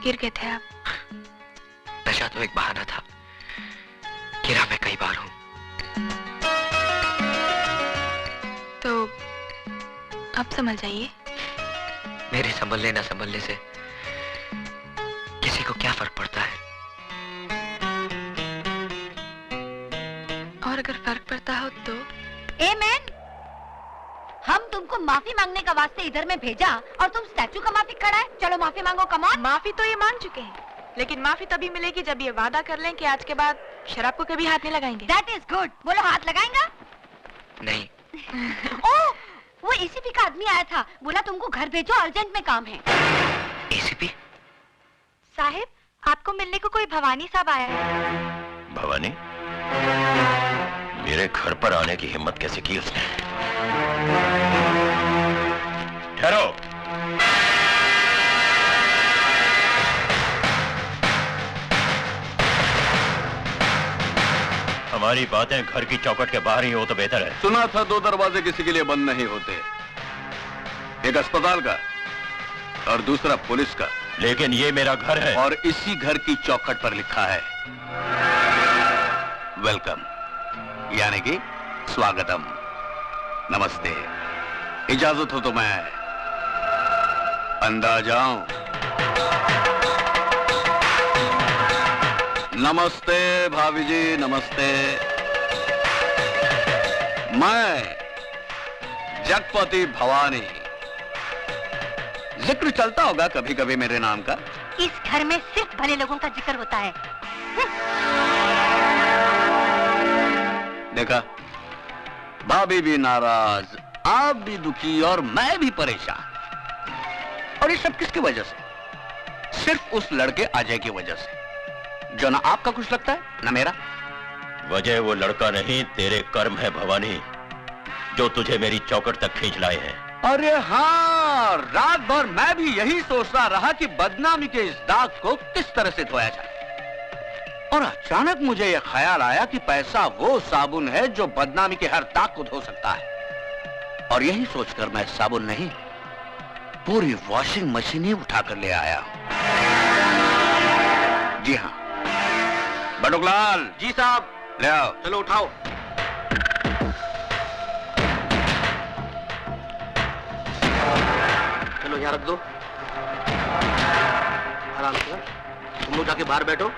गिर गए थे आप। नशा तो एक बहाना था, गिरा मैं कई बार हूं। तो अब संभल जाइए। मेरे संभलने ना संभलने से किसी को क्या फर्क पड़ता है? और अगर फर्क पड़ता हो तो? ए मैन, हम तुमको माफी मांगने का वास्ते इधर में भेजा और तुम स्टैचू का माफी खड़ा है। चलो माफी मांगो, कम ऑन। माफी तो ये मांग चुके हैं, लेकिन माफी तभी मिलेगी जब ये वादा कर लें कि आज के बाद शराब को कभी हाथ नहीं लगाएंगे। That is good। बोलो हाथ लगाएंगा? नहीं। ओह, वो एसीपी का आदमी आया था, बोला तुमको घर भेजो, अर्जेंट में काम है। एसीपी साहिब, आपको मिलने को कोई भवानी साहब आया है। भवानी? मेरे घर पर आने की हिम्मत कैसे की उसने? ठहरो। हमारी बातें घर की चौखट के बाहर ही हो तो बेहतर है। सुना था 2 दरवाजे किसी के लिए बंद नहीं होते, एक अस्पताल का और दूसरा पुलिस का। लेकिन ये मेरा घर है और इसी घर की चौखट पर लिखा है वेलकम, यानी कि स्वागतम, नमस्ते। इजाजत हो तो मैं अंदर जाऊं? नमस्ते भाभी जी, नमस्ते। मैं जगपति भवानी। जिक्र चलता होगा कभी कभी मेरे नाम का। इस घर में सिर्फ भले लोगों का जिक्र होता है। देखा, भाभी भी नाराज, आप भी दुखी और मैं भी परेशान। और ये सब किसकी वजह से? सिर्फ उस लड़के अजय की वजह से, जो ना आपका कुछ लगता है ना मेरा। वजह वो लड़का नहीं, तेरे कर्म है भवानी, जो तुझे मेरी चौखट तक खींच लाए हैं। अरे हाँ, रात भर मैं भी यही सोचता रहा कि बदनामी के इस दाग को किस तरह से धोया जाए। और अचानक मुझे यह ख्याल आया कि पैसा वो साबुन है जो बदनामी के हर दाग को धो सकता है। और यही सोचकर मैं साबुन नहीं, पूरी वॉशिंग मशीन ही उठाकर ले आया हूं। जी हाँ बटुकलाल। जी साहब। ले आओ। चलो उठाओ। चलो यहाँ रख दो, आराम से। तुम लोग जाके बाहर बैठो।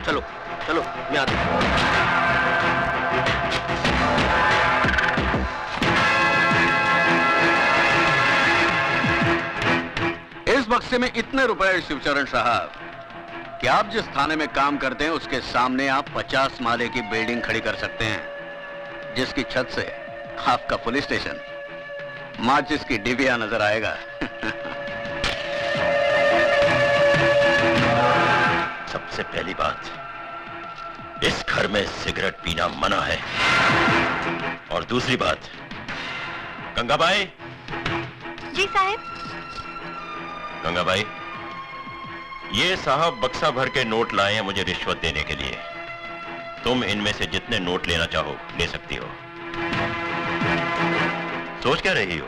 चलो चलो, मैं आता हूं। इस बक्से में इतने रुपए शिवचरण साहब, कि आप जिस थाने में काम करते हैं उसके सामने आप 50 माले की बिल्डिंग खड़ी कर सकते हैं, जिसकी छत से आपका पुलिस स्टेशन माचिस की डिबिया नजर आएगा। सबसे पहली बात, इस घर में सिगरेट पीना मना है। और दूसरी बात, गंगाबाई। जी साहब। गंगाबाई, ये साहब बक्सा भर के नोट लाए हैं मुझे रिश्वत देने के लिए। तुम इनमें से जितने नोट लेना चाहो ले सकती हो। सोच क्या रही हो?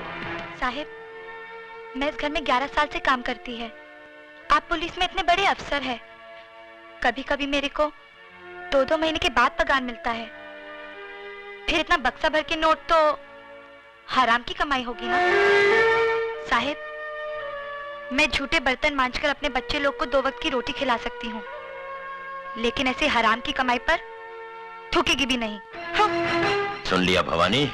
साहिब, मैं इस घर में 11 साल से काम करती है। आप पुलिस में इतने बड़े अफसर हैं। कभी कभी मेरे को 2-2 महीने के बाद पगार मिलता है। फिर इतना बक्सा भर के नोट तो हराम की कमाई होगी ना। साहिब, मैं झूठे बर्तन मांजकर अपने बच्चे लोग को 2 वक्त की रोटी खिला सकती हूँ, लेकिन ऐसे हराम की कमाई पर थूकेगी भी नहीं। हाँ। सुन लिया भवानी,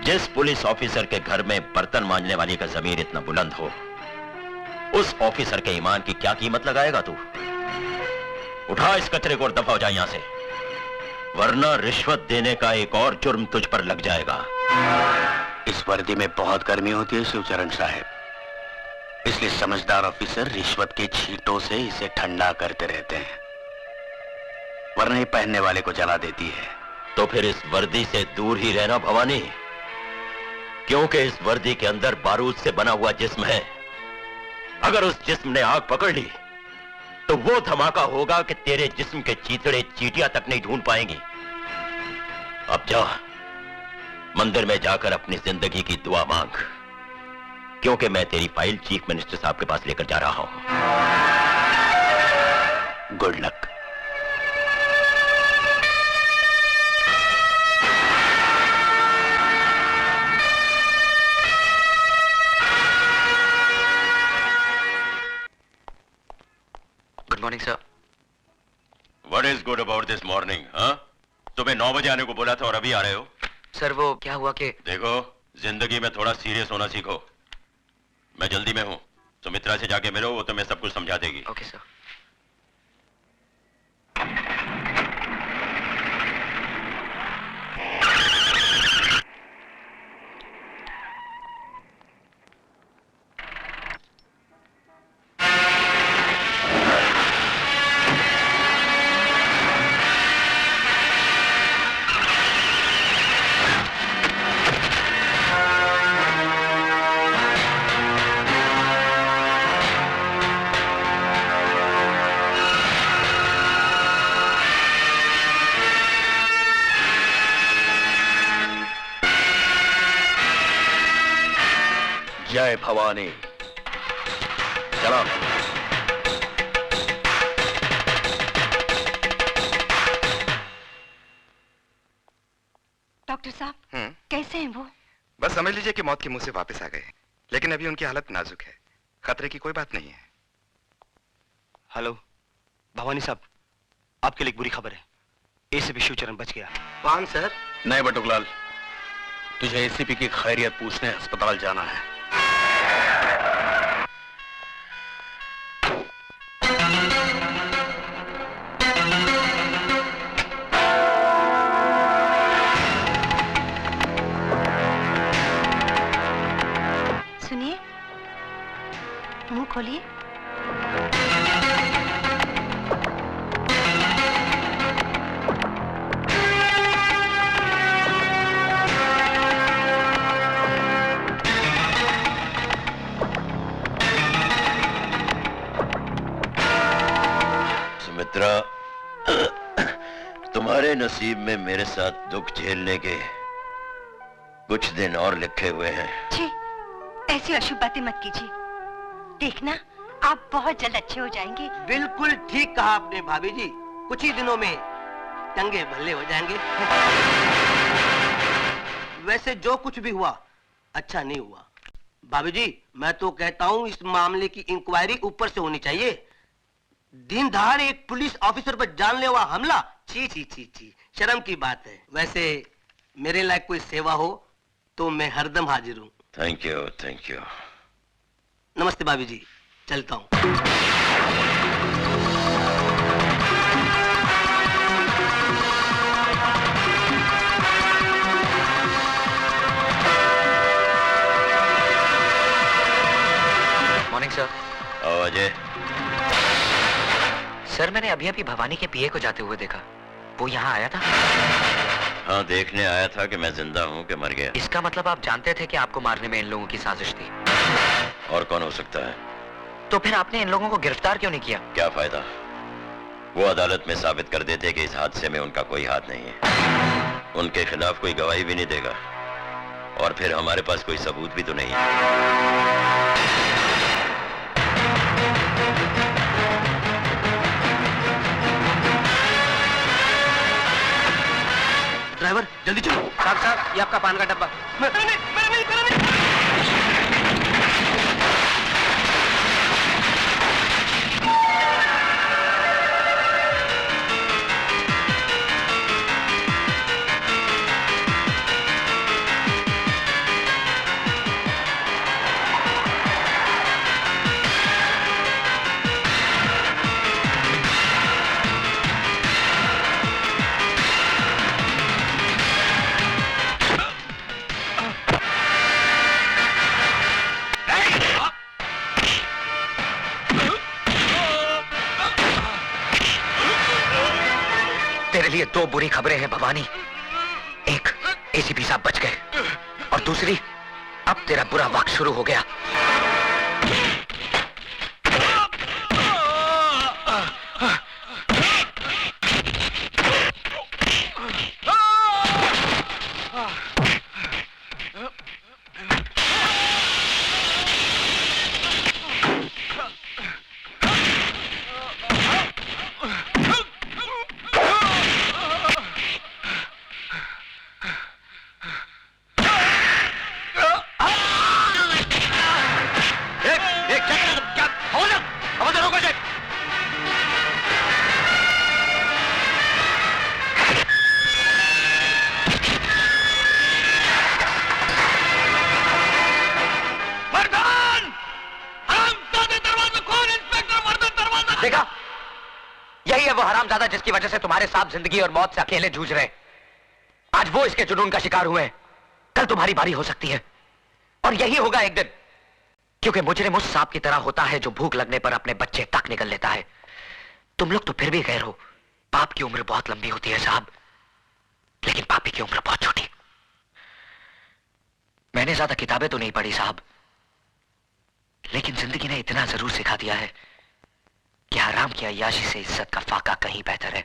जिस पुलिस ऑफिसर के घर में बर्तन मांजने वाली का जमीर इतना बुलंद हो, उस ऑफिसर के ईमान की क्या कीमत लगाएगा तू? उठा इस कचरे को और दफा हो जा यहां से, वरना रिश्वत देने का एक और जुर्म तुझ पर लग जाएगा। इस वर्दी में बहुत गर्मी होती है शिवचरण साहब, इसलिए समझदार ऑफिसर रिश्वत के छींटों से इसे ठंडा करते रहते हैं, वरना ये पहनने वाले को जला देती है। तो फिर इस वर्दी से दूर ही रहना भवानी, क्योंकि इस वर्दी के अंदर बारूद से बना हुआ जिस्म है। अगर उस जिस्म ने आग पकड़ ली तो वो धमाका होगा कि तेरे जिस्म के चीथड़े चींटियां तक नहीं ढूंढ पाएंगी। अब जा, मंदिर में जाकर अपनी जिंदगी की दुआ मांग, क्योंकि मैं तेरी फाइल चीफ मिनिस्टर साहब के पास लेकर जा रहा हूं। Good luck. Good morning sir. What is good about this morning? हाँ? तुम्हें 9 बजे आने को बोला था और अभी आ रहे हो? सर वो क्या हुआ कि देखो, जिंदगी में थोड़ा सीरियस होना सीखो। मैं जल्दी में हूँ, सुमित्रा से जाके मिलो, वो तुम्हें सब कुछ समझा देगी। Okay sir. जय भवानी। चलो। डॉक्टर साहब, कैसे हैं वो? बस समझ लीजिए कि मौत के मुंह से वापस आ गए, लेकिन अभी उनकी हालत नाजुक है। खतरे की कोई बात नहीं है। हेलो भवानी साहब, आपके लिए एक बुरी खबर है। एसीपी शिवचरण बच गया। कौन सर? नहीं बटुकलाल, तुझे एसीपी की खैरियत पूछने अस्पताल जाना है। सुनिए, मुंह खोलिए। सुमित्रा, तुम्हारे नसीब में मेरे साथ दुख झेलने के कुछ दिन और लिखे हुए हैं। छी, ऐसी अशुभ बातें मत कीजिए। देखना, आप बहुत जल्द अच्छे हो जाएंगे। बिल्कुल ठीक कहा आपने भाभी जी, कुछ ही दिनों में चंगे भले हो जाएंगे। वैसे जो कुछ भी हुआ अच्छा नहीं हुआ। भाभी जी, मैं तो कहता हूँ इस मामले की इंक्वायरी ऊपर से होनी चाहिए। दिन दहाड़े एक पुलिस ऑफिसर पर जानलेवा हमला, छी छी छी छी, शर्म की बात है। वैसे मेरे लायक कोई सेवा हो तो मैं हरदम हाजिर हूँ। Thank you, thank you. नमस्ते भाभी जी, चलता हूँ। मैंने अभी अभी भवानी के पीए को जाते हुए देखा। वो यहाँ आया था? हाँ, देखने आया था कि मैं जिंदा हूँ कि मर गया। इसका मतलब आप जानते थे कि आपको मारने में इन लोगों की साजिश थी? और कौन हो सकता है? तो फिर आपने इन लोगों को गिरफ्तार क्यों नहीं किया? क्या फायदा? वो अदालत में साबित कर देते कि इस हादसे में उनका कोई हाथ नहीं है। उनके खिलाफ कोई गवाही भी नहीं देगा, और फिर हमारे पास कोई सबूत भी तो नहीं है। ड्राइवर जल्दी चलो। साहब साहब, ये आपका पान का डब्बा। तेरे लिए दो बुरी खबरें हैं भवानी। एक, एसीपी साहब बच गए, और दूसरी, अब तेरा बुरा वक्त शुरू हो गया। देखा, यही है वो हरामजादा जिसकी वजह से तुम्हारे साथ जिंदगी और मौत से अकेले जूझ रहे। आज वो इसके जुनून का शिकार हुए, कल तुम्हारी बारी हो सकती है, और यही होगा एक दिन, क्योंकि मुजरिम उस सांप की तरह होता है जो भूख लगने पर अपने बच्चे तक निगल लेता है। तुम लोग तो फिर भी गैर हो। पाप की उम्र बहुत लंबी होती है साहब, लेकिन पापी की उम्र बहुत छोटी। मैंने ज्यादा किताबें तो नहीं पढ़ी साहब, लेकिन जिंदगी ने इतना जरूर सिखा दिया है कि हराम की अय्याशी से इज्जत का फाका कहीं बेहतर है।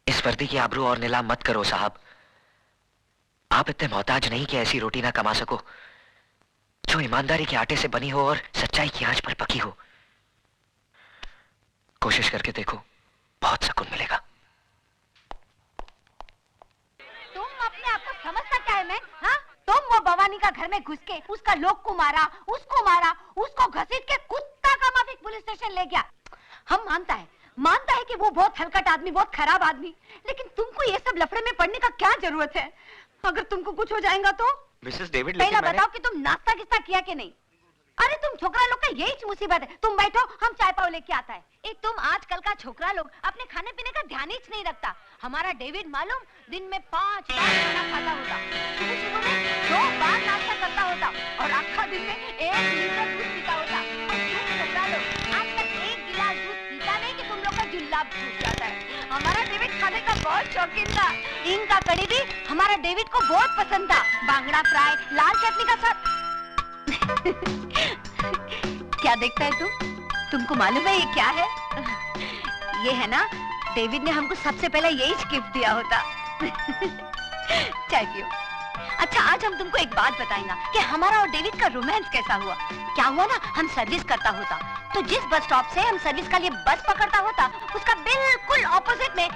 इस वर्दी की आबरू और नीलाम मत करो साहब। आप इतने मोहताज नहीं कि ऐसी रोटी ना कमा सको जो ईमानदारी के आटे से बनी हो और सच्चाई की आंच पर पकी हो। कोशिश करके देखो, बहुत सुकून मिलेगा। तुम अपने आप को समझता क्या है मैं? हाँ? तुम वो भवानी का घर में घुस के उसका लोग को मारा, उसको घसीट के कुत्ता का माफिक पुलिस स्टेशन ले गया। हम मानता है कि वो बहुत हलकट आदमी, बहुत खराब आदमी, लेकिन तुमको ये सब लफड़े में पड़ने का क्या जरूरत है? अगर तुमको कुछ हो जाएगा तो? मिसेस डेविड, पहला बताओ कि तुम नाश्ता किस्ता किया कि नहीं? अरे तुम छोकरा लोग का यही मुसीबत है। तुम बैठो, हम चाय पाव लेके आता है। एक तुम आजकल का छोकरा लोग अपने खाने पीने का ध्यान ही नहीं रखता। हमारा डेविड मालूम दिन में 5 बार खाना खाता होता, सुबह में 2 बार नाश्ता करता होता, और आखा दिन में 1 लीटर दूध पीता होता। और तुम छोकरा लोग आज तक 1 गिलास दूध पीता नहीं कि तुम लोग का जुल्लाब छूट जाता है। हमारा डेविड खाने का बहुत शौकीन था। हींग का कड़ी भी हमारा डेविड को बहुत पसंद था। बांगड़ा फ्राई, लाल चटनी का साथ। क्या देखता है तुमको मालूम है ये क्या है? ये है ना, डेविड ने हमको सबसे पहले यही गिफ्ट दिया होता। चाय पियो। अच्छा, आज हम तुमको एक बात बताएंगे कि हमारा और डेविड का रोमांस कैसा हुआ। क्या हुआ ना, हम सर्विस करता होता, तो जिस बस स्टॉप से हम सर्विस का लिए बस पकड़ता होता, उसका बिल्कुल ऑपोजिट में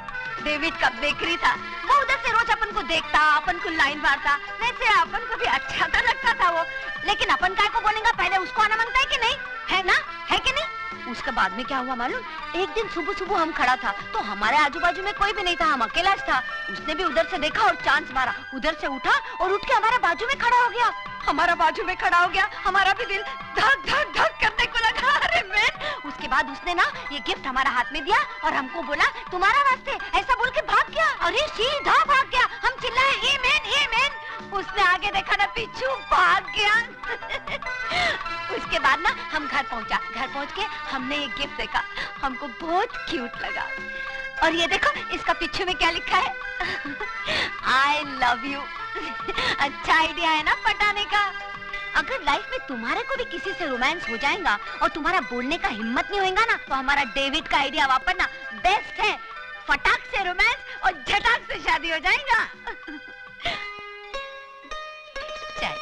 डेविड का बेकरी था। वो उधर से रोज अपन को देखता, अपन को लाइन मारता, वैसे अपन को भी अच्छा तो लगता था वो। लेकिन अपन काय को बोलेंगे, पहले उसको आना मांगता है कि नहीं, है ना, है कि नहीं? उसके बाद में क्या हुआ मालूम? एक दिन सुबह हम खड़ा था तो हमारे आजू बाजू में कोई भी नहीं था, हम अकेला था। उसने भी उधर से देखा और चांस मारा, उधर से उठा और उठ के हमारे बाजू में खड़ा हो गया। हमारा बाजू में खड़ा हो गया, हमारा भी दिल धक धक धक करने को लगा। अरे मैन! उसके बाद उसने ना ये गिफ्ट हमारा हाथ में दिया और हमको बोला तुम्हारा वास्ते, ऐसा बोल के भाग गया। अरे सीधा भाग गया। हम चिल्लाए ए मैन, ए मैन। उसने आगे देखा ना पीछू भाग गया। उसके बाद ना हम घर पहुंच के हमने एक गिफ्ट देखा, हमको बहुत क्यूट लगा। और ये देखो इसका पीछे में क्या लिखा है, I love you। अच्छा आइडिया है ना पटाने का। अगर लाइफ में तुम्हारे को भी किसी से रोमांस हो जाएगा और तुम्हारा बोलने का हिम्मत नहीं होगा ना, तो हमारा डेविड का आइडिया वापरना बेस्ट है। फटाक से रोमांस और झटाक से शादी हो जाएगा। चल।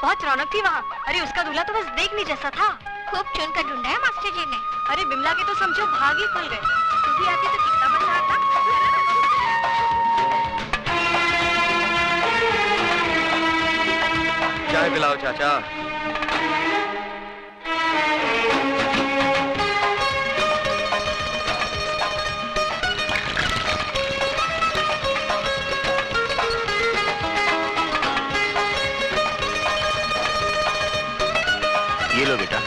बहुत रौनक थी वहाँ। अरे उसका दूल्हा तो बस देखने जैसा था। खूब चुन कर ढूंढा है मास्टर जी ने। अरे बिमला के तो समझो भाग ही खुल गए। तू भी आती तो कितना मजा आता। चाय पिलाओ चाचा। ये लो बेटा।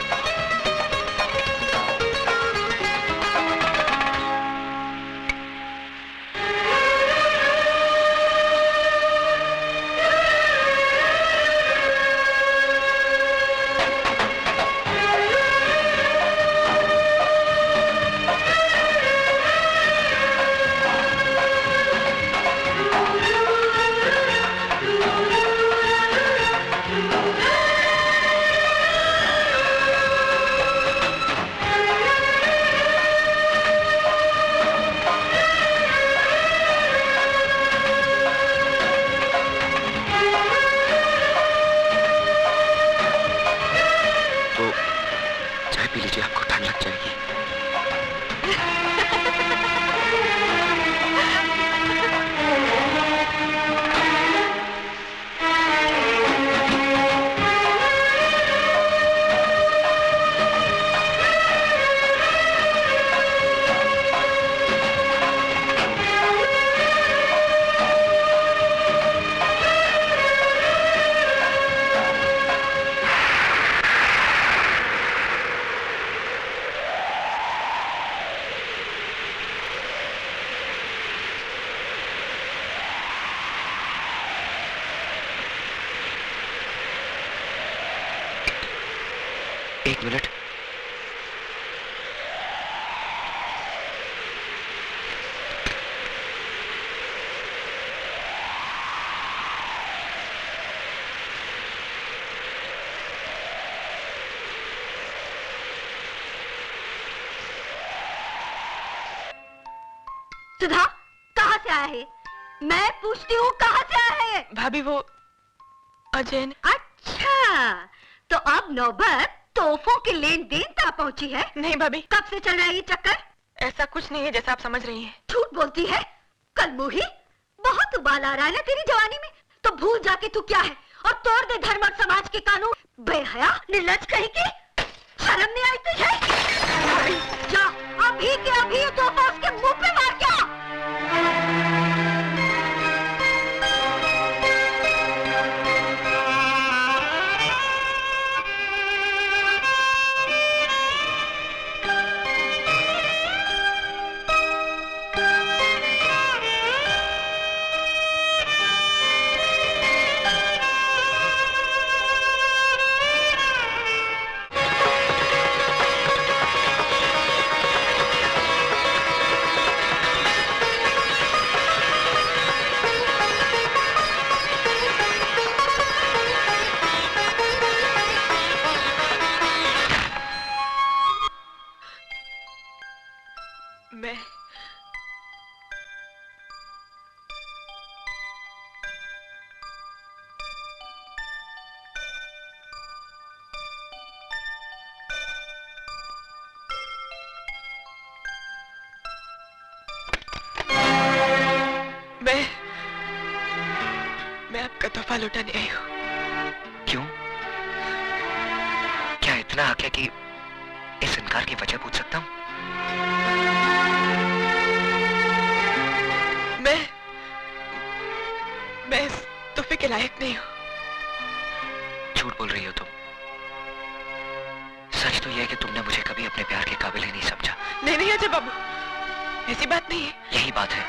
एक मिनट। सुधा कहाँ से आया है? मैं पूछती हूँ कहाँ से आया है? भाभी वो अजय ने। अच्छा तो अब नौबत तोहफों की लेन देन तक पहुंची है। नहीं भाभी। कब से चल रहा है ये चक्कर? ऐसा कुछ नहीं है जैसा आप समझ रही हैं। झूठ बोलती है कल मुही। बहुत उबाल आ रहा है ना तेरी जवानी में, तो भूल जाके तू क्या है और तोड़ दे धर्म और समाज के कानून। बेहया निर्लज कहीं की, शर्म नहीं आई तुझे? जा अभी के अभी तोहफा उसके मुंह पे मार के आ। तोहफा लौटाने आई हूँ। क्यों? क्या इतना हक है कि इस इनकार की वजह पूछ सकता हूँ? मैं इस तोहफे के लायक नहीं हूँ। झूठ बोल रही हो तुम। सच तो यह है कि तुमने मुझे कभी अपने प्यार के काबिल ही नहीं समझा। नहीं अजय बाबू, ऐसी बात नहीं है। यही बात है,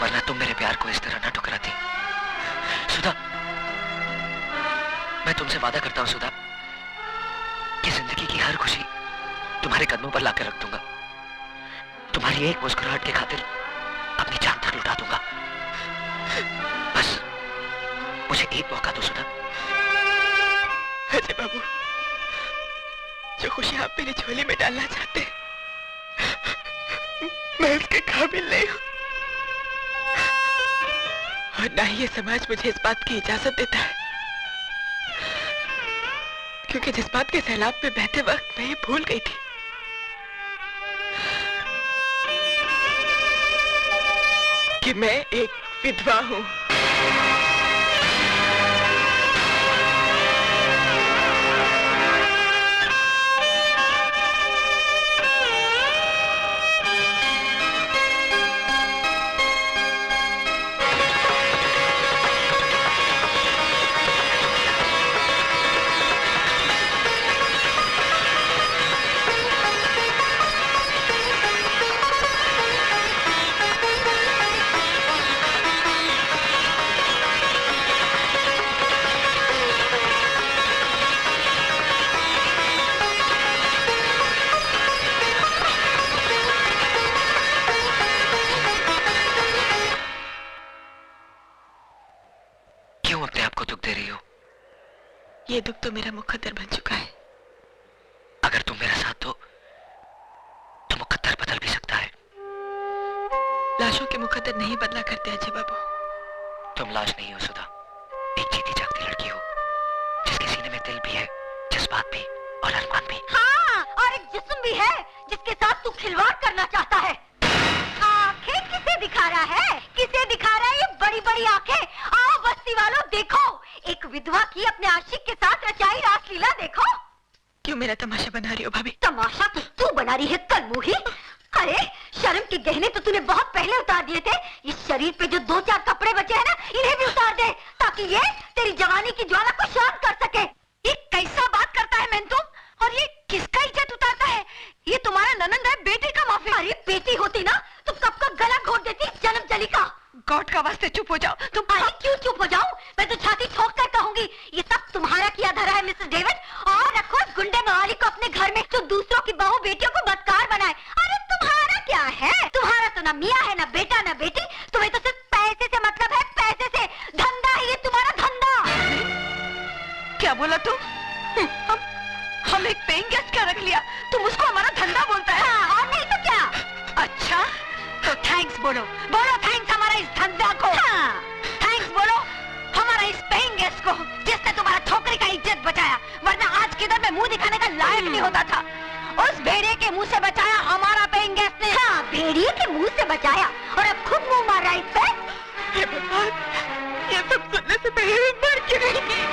वरना तुम मेरे प्यार को इस तरह ना ठुकराती। सुधा, मैं तुमसे वादा करता हूं सुधा, कि जिंदगी की हर खुशी तुम्हारे कदमों पर लाकर रख दूंगा। तुम्हारी एक मुस्कुराहट की खातिर अपनी जान तक लुटा दूंगा। बस मुझे एक मौका दो सुधा। अजय बाबू, जो खुशी आप मेरी झोली में डालना चाहते हैं, मैं उसके काबिल नहीं हूं। और ना ही ये समाज मुझे इस बात की इजाजत देता है, क्योंकि जिस बात के सैलाब में बहते वक्त मैं ये भूल गई थी कि मैं एक विधवा हूं। ये दुख तो मेरा मुकद्दर बन चुका है। अगर तुम मेरा साथ दो तो मुकद्दर बदल भी सकता है। लाशों के मुकद्दर नहीं बदला करते अजय बाबू। तुम लाश नहीं हो सुधा, एक जीती जागती लड़की हो, जिसके सीने में दिल भी है, जज्बात भी और अरमान भी। हाँ, और एक जिस्म भी है जिसके साथ तू खिलवाड़ करना चाहता है। आंखें किसे दिखा रहा है? किसे दिखा रहा है ये बड़ी बड़ी आंखें? आओ बस्ती वालों, देखो एक विधवा की अपने आशिक के साथ रचाई रासलीला देखो। क्यों मेरा तमाशा बना रही हो भाभी? तमाशा तो तू बना रही है कलमुही। अरे शर्म के गहने तो तूने बहुत पहले उतार दिए थे। इस शरीर पे जो 2-4 कपड़े बचे हैं ना, इन्हें भी उतार दे, ताकि ये तेरी जवानी की ज्वाला को शांत कर सके। ये कैसा बात करता है मेंतुम? और ये किसका इज्जत उतारता है? ये तुम्हारा ननंद है, बेटे का माफी। अरे बेटी होती ना तो कब का गला घोट देती जन्म जली का। गॉड का वास्ते चुप हो जाओ तुम। अरे क्यों चुप हो जाऊं? मैं तो छाती ठोक कर कहूंगी, ये सब तुम्हारा किया धरा है मिसेस डेविड। और रखो इस गुंडे मवाली को अपने घर में, जो दूसरों की बहू बेटियों को बदकार बनाए। अरे तुम्हारा क्या है? तुम्हारा तो ना मियाँ है, ना बेटा, ना बेटी। तुम्हें तो सिर्फ पैसे से मतलब है, पैसे से। धंधा है ये तुम्हारा, धंधा। क्या बोला तू? हम एक पेइंग गेस्ट क्या रख लिया, तुम उसको हमारा धंधा बोलता है? हाँ, और नहीं तो क्या। अच्छा तो थैंक्स बोलो। बोलो थैंक्स हमारा इस धंधा को। हाँ, थैंक्स बोलो हमारा इस पेइंग गेस्ट को, जिसने तुम्हारा छोकरी का इज्जत बचाया, वरना आज किधर में मुंह दिखाने का लायक नहीं होता था। उस भेड़िए के मुंह से बचाया हमारा पेइंग गेस्ट ने। हाँ, भेड़िए के मुंह से बचाया, और अब खुद मुंह मार रहा है इस पे। हे भगवान, ये सब सुनने से पहले मैं मर क्यों नहीं?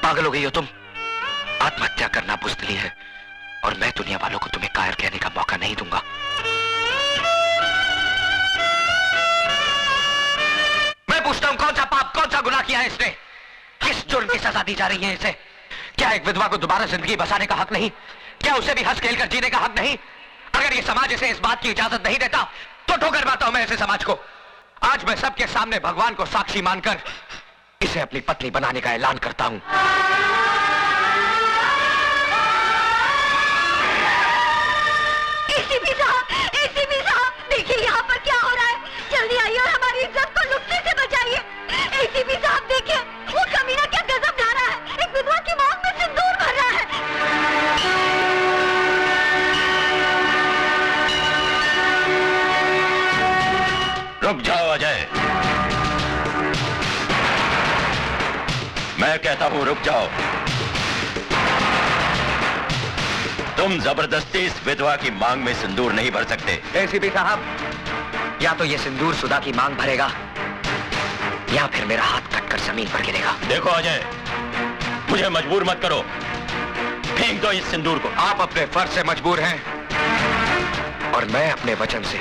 पागल हो गई हो तुम? आत्महत्या करना बुज़दिली है, और मैं दुनिया वालों को तुम्हें कायर कहने का मौका नहीं दूंगा। मैं पूछता हूं, कौन सा पाप, कौन सा गुनाह किया है इसने? किस जुर्म की सजा दी जा रही है इसे? क्या एक विधवा को दोबारा जिंदगी बसाने का हक नहीं? क्या उसे भी हंस खेल कर जीने का हक नहीं? अगर ये समाज इसे इस बात की इजाजत नहीं देता तो ठोकर मारता हूं मैं ऐसे समाज को। आज मैं सबके सामने भगवान को साक्षी मानकर इसे अपनी पत्नी बनाने का ऐलान करता हूं। एसीपी साहब, देखिए यहाँ पर क्या हो रहा है। जल्दी आइए और हमारी इज्जत को लुटने से बचाइए। एसीपी साहब देखिए, वो कमीना क्या गजब ढा रहा है। एक विधवा की मौत में सिंदूर भर रहा है। रुक जाओ अजय, मैं कहता हूं रुक जाओ। तुम जबरदस्ती इस विधवा की मांग में सिंदूर नहीं भर सकते। एसीपी साहब, या तो ये सिंदूर सुधा की मांग भरेगा या फिर मेरा हाथ कटकर जमीन पर गिरेगा। देखो अजय, मुझे मजबूर मत करो, फेंक दो इस सिंदूर को। आप अपने फर्ज से मजबूर हैं और मैं अपने वचन से।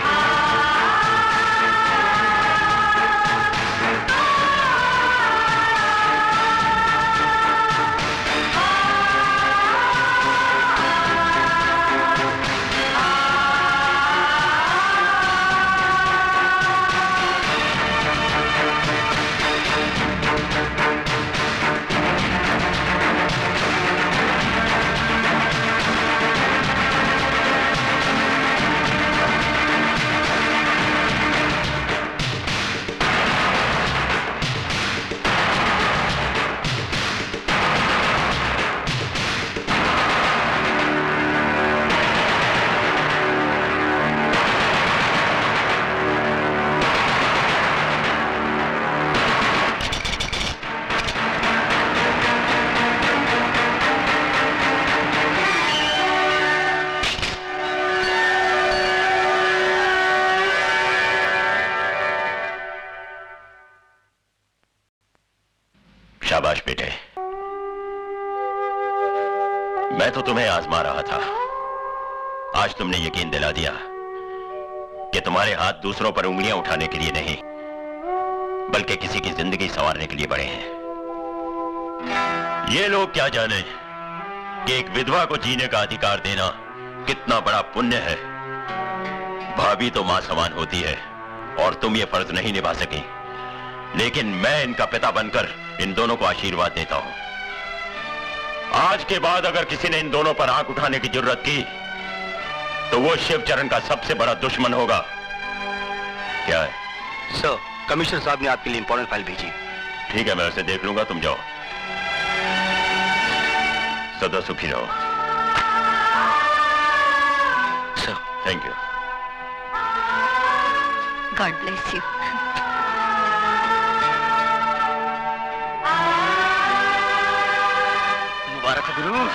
शाबाश बेटे, मैं तो तुम्हें आजमा रहा था। आज तुमने यकीन दिला दिया कि तुम्हारे हाथ दूसरों पर उंगलियां उठाने के लिए नहीं, बल्कि किसी की जिंदगी संवारने के लिए बड़े हैं। ये लोग क्या जाने कि एक विधवा को जीने का अधिकार देना कितना बड़ा पुण्य है। भाभी तो मां समान होती है और तुम ये फर्ज नहीं निभा सकी, लेकिन मैं इनका पिता बनकर इन दोनों को आशीर्वाद देता हूं। आज के बाद अगर किसी ने इन दोनों पर आंख उठाने की जरूरत की तो वो शिवचरण का सबसे बड़ा दुश्मन होगा। क्या है सर? कमिश्नर साहब ने आपके लिए इंपॉर्टेंट फाइल भेजी। ठीक है, मैं उसे देख लूंगा, तुम जाओ। सदा सुखी रहो। Sir thank you. God bless you. मुबारक हो गुरु।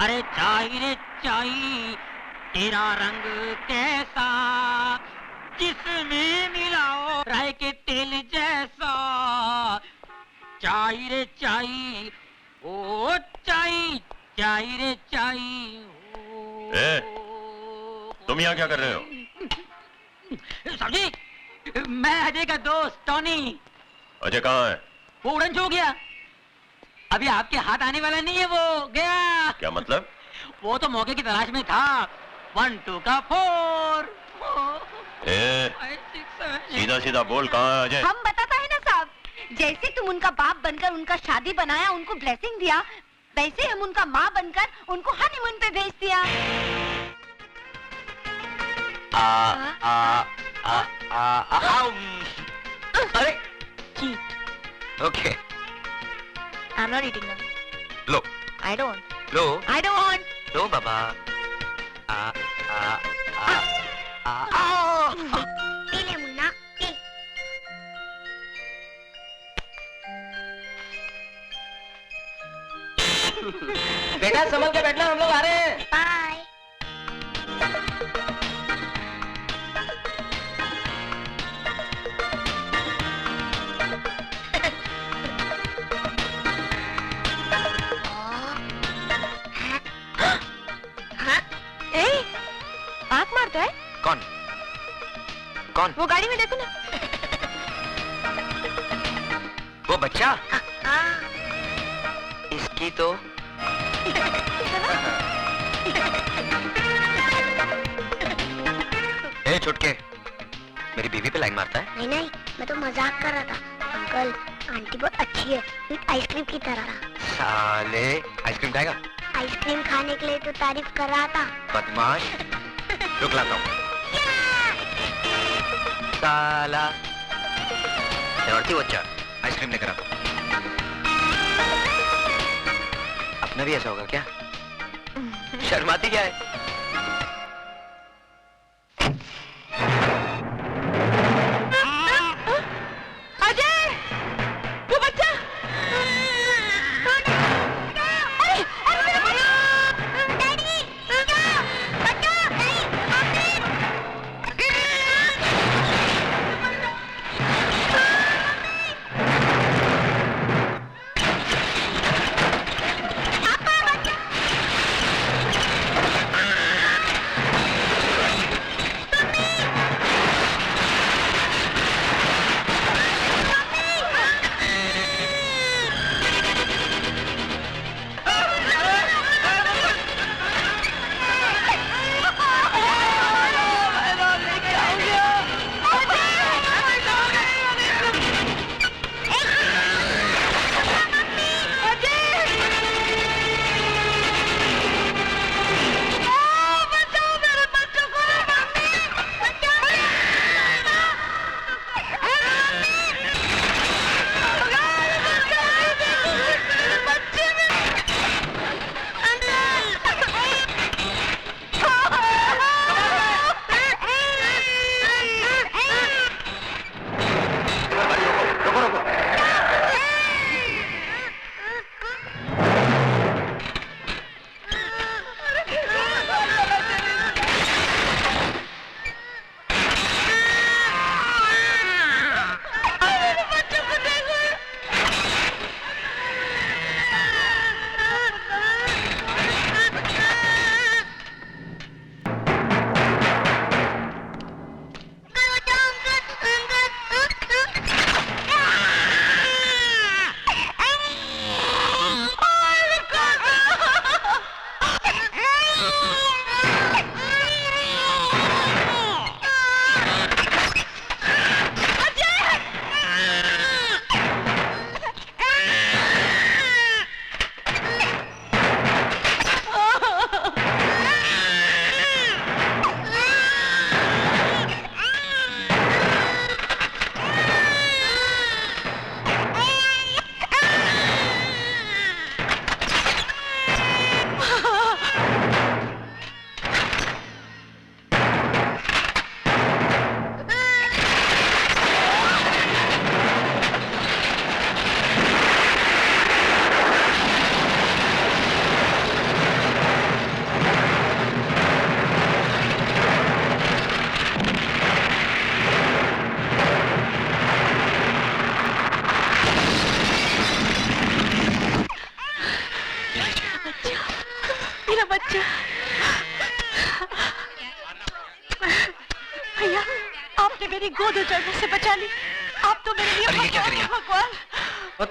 अरे चाई रे चाई, तेरा रंग कैसा, जिसमें मिलाओ राय के तेल जैसा। चाई रे चाई, ओ चाई, चाई रे चाई। ए, तुम यहाँ क्या कर रहे हो? साहब जी, मैं अजय का दोस्त टॉनी। अजय कहाँ है? वो उड़न छू गया, अभी आपके हाथ आने वाला नहीं है, वो गया। क्या मतलब? वो तो मौके की तलाश में था। 1 2 का 4। ए, सीधा सीधा बोल, कहाँ है अजय? हम बताता है ना साहब, जैसे तुम उनका बाप बनकर उनका शादी बनाया, उनको ब्लेसिंग दिया, वैसे हम उनका माँ बनकर उनको हनीमून पे भेज दिया। अरे okay, I'm not eating them. Low I don't. Low I don't want. Low Baba. P ले मुन्ना, पी। बेटा संभल के बैठना, हम लोग आ रहे हैं। Bye. मजाक मारता है? कौन कौन? वो गाड़ी में देखो ना। वो बच्चा? इसकी तो ए छुटके, मेरी बीवी पे लाइन मारता है? नहीं नहीं, मैं तो मजाक कर रहा था। अंकल, आंटी बहुत अच्छी है, एक आइसक्रीम की तरह। साले, आइसक्रीम खाएगा? आइसक्रीम खाने के लिए तो तारीफ कर रहा था। बदमाश, रुक लाता हूँ। साला, शरारती बच्चा, आइसक्रीम लेकर आता हूँ। अपना भी ऐसा होगा क्या? शर्माती क्या है?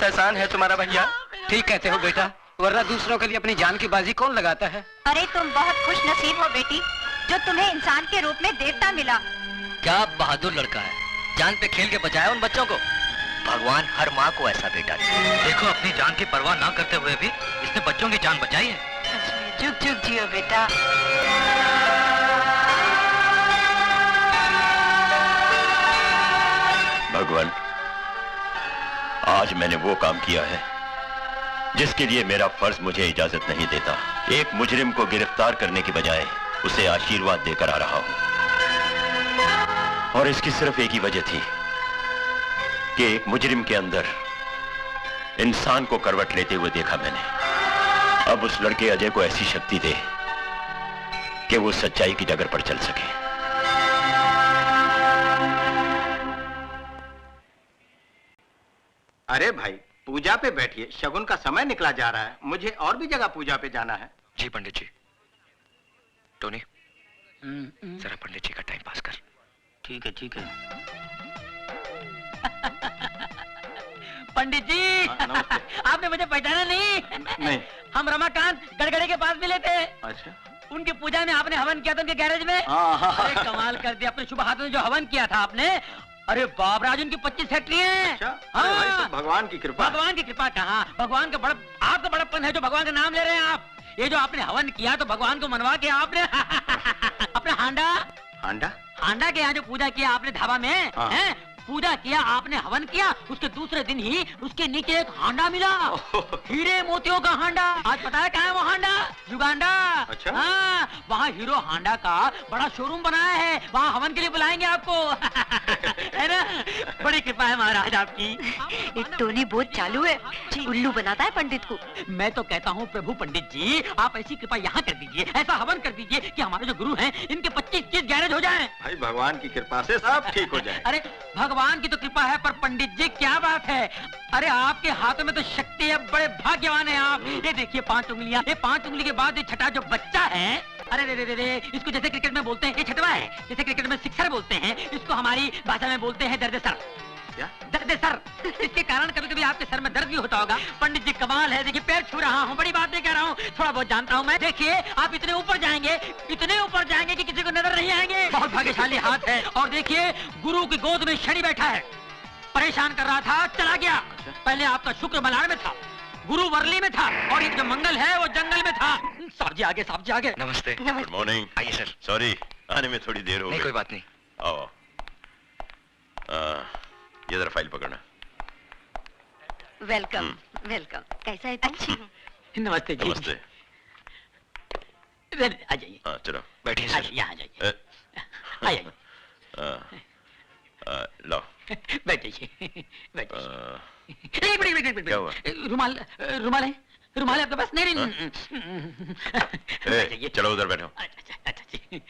एहसान है तुम्हारा भैया। ठीक कहते हो बेटा, वरना दूसरों के लिए अपनी जान की बाजी कौन लगाता है? अरे तुम बहुत खुश नसीब हो बेटी, जो तुम्हें इंसान के रूप में देवता मिला। क्या बहादुर लड़का है, जान पे खेल के बचाया उन बच्चों को। भगवान हर माँ को ऐसा बेटा दे। देखो, अपनी जान की परवाह ना करते हुए भी इसने बच्चों की जान बचाई है। जुग जुग जियो बेटा। भगवान, आज मैंने वो काम किया है जिसके लिए मेरा फर्ज मुझे इजाजत नहीं देता। एक मुजरिम को गिरफ्तार करने की बजाय उसे आशीर्वाद देकर आ रहा हूं, और इसकी सिर्फ एक ही वजह थी कि एक मुजरिम के अंदर इंसान को करवट लेते हुए देखा मैंने। अब उस लड़के अजय को ऐसी शक्ति दे कि वो सच्चाई की डगर पर चल सके। अरे भाई, पूजा पे बैठिए, शगुन का समय निकला जा रहा है। मुझे और भी जगह पूजा पे जाना है। जी पंडित जी। टोनी, जरा पंडित जी का टाइम पास कर। ठीक है ठीक है। पंडित जी आपने मुझे पहचाना नहीं? नहीं। हम रमाकांत गड़गड़े के पास मिले थे। अच्छा। उनकी पूजा में आपने हवन किया था उनके गैरेज में। अरे कमाल कर दिया, अपने शुभ हाथों में जो हवन किया था आपने। अरे बाप राज, उनकी 25 फैक्ट्री है। अच्छा? हाँ। भाई सब भगवान की कृपा। भगवान की कृपा कहाँ, भगवान का बड़ा, आपका बड़प्पन है जो भगवान का नाम ले रहे हैं आप। ये जो आपने हवन किया तो भगवान को मनवा के आपने अपना हांडा के यहाँ जो पूजा किया आपने धाबा में, हाँ। है पूजा किया आपने, हवन किया, उसके दूसरे दिन ही उसके नीचे एक हांडा मिला, हीरे मोतियों का हांडा। आज पता है कहाँ है वो हांडा? युगांडा। अच्छा? हाँ, वहाँ हीरो हांडा का बड़ा शोरूम बनाया है, वहाँ हवन के लिए बुलाएंगे आपको। है ना? बड़ी कृपा है महाराज आपकी। एक टोनी बहुत चालू है, उल्लू बनाता है पंडित को। मैं तो कहता हूँ प्रभु पंडित जी, आप ऐसी कृपा यहाँ कर दीजिए, ऐसा हवन कर दीजिए कि हमारे जो गुरु हैं इनके 25-30 गैरेज हो जाएं। भाई भगवान की कृपा से सब ठीक हो जाए। अरे भगवान की तो कृपा है, पर पंडित जी क्या बात है, अरे आपके हाथों में तो शक्ति है, बड़े भाग्यवान हैं आप। ये देखिए 5 उंगलियां, ये 5 उंगली के बाद ये छठा जो बच्चा है, अरे रे रे रे, इसको जैसे क्रिकेट में बोलते हैं ये छठवा है, जैसे क्रिकेट में सिक्सर बोलते हैं, इसको हमारी भाषा में बोलते हैं दर्द सर। क्या? दर्द सर। इसके कारण कभी कभी आपके सर में दर्द भी होता होगा। पंडित जी कमाल है, देखिए पैर छू रहा हूँ, बड़ी बात नहीं कह रहा हूँ, थोड़ा बहुत जानता हूँ मैं। देखिए आप इतने ऊपर जाएंगे कि किसी को नजर नहीं आएंगे। बहुत भाग्यशाली हाथ है। और देखिए गुरु की गोद में शनि बैठा है, परेशान कर रहा था, चला गया। पहले आपका शुक्र मलाड़ में था, गुरु वर्ली में था, और ये जो मंगल है वो जंगल में था। साहब जी आगे, साहब जी आगे। नमस्ते। Good morning. आइए सर। सॉरी आने में थोड़ी देर हो गई। नहीं कोई बात नहीं। आओ। ये जरा फाइल पकड़ना। Welcome welcome. कैसा है तुम? अच्छी। नमस्ते जी। नमस्ते। आ जाइए। हाँ चलो बैठिए सर। यहाँ जाइए, आइए। लो बैठिए बैठिए। क्या हुआ? रुमाल रुमाल है, रुमाल है आपके पास? नहीं चलो उधर बैठो। अच्छा जी।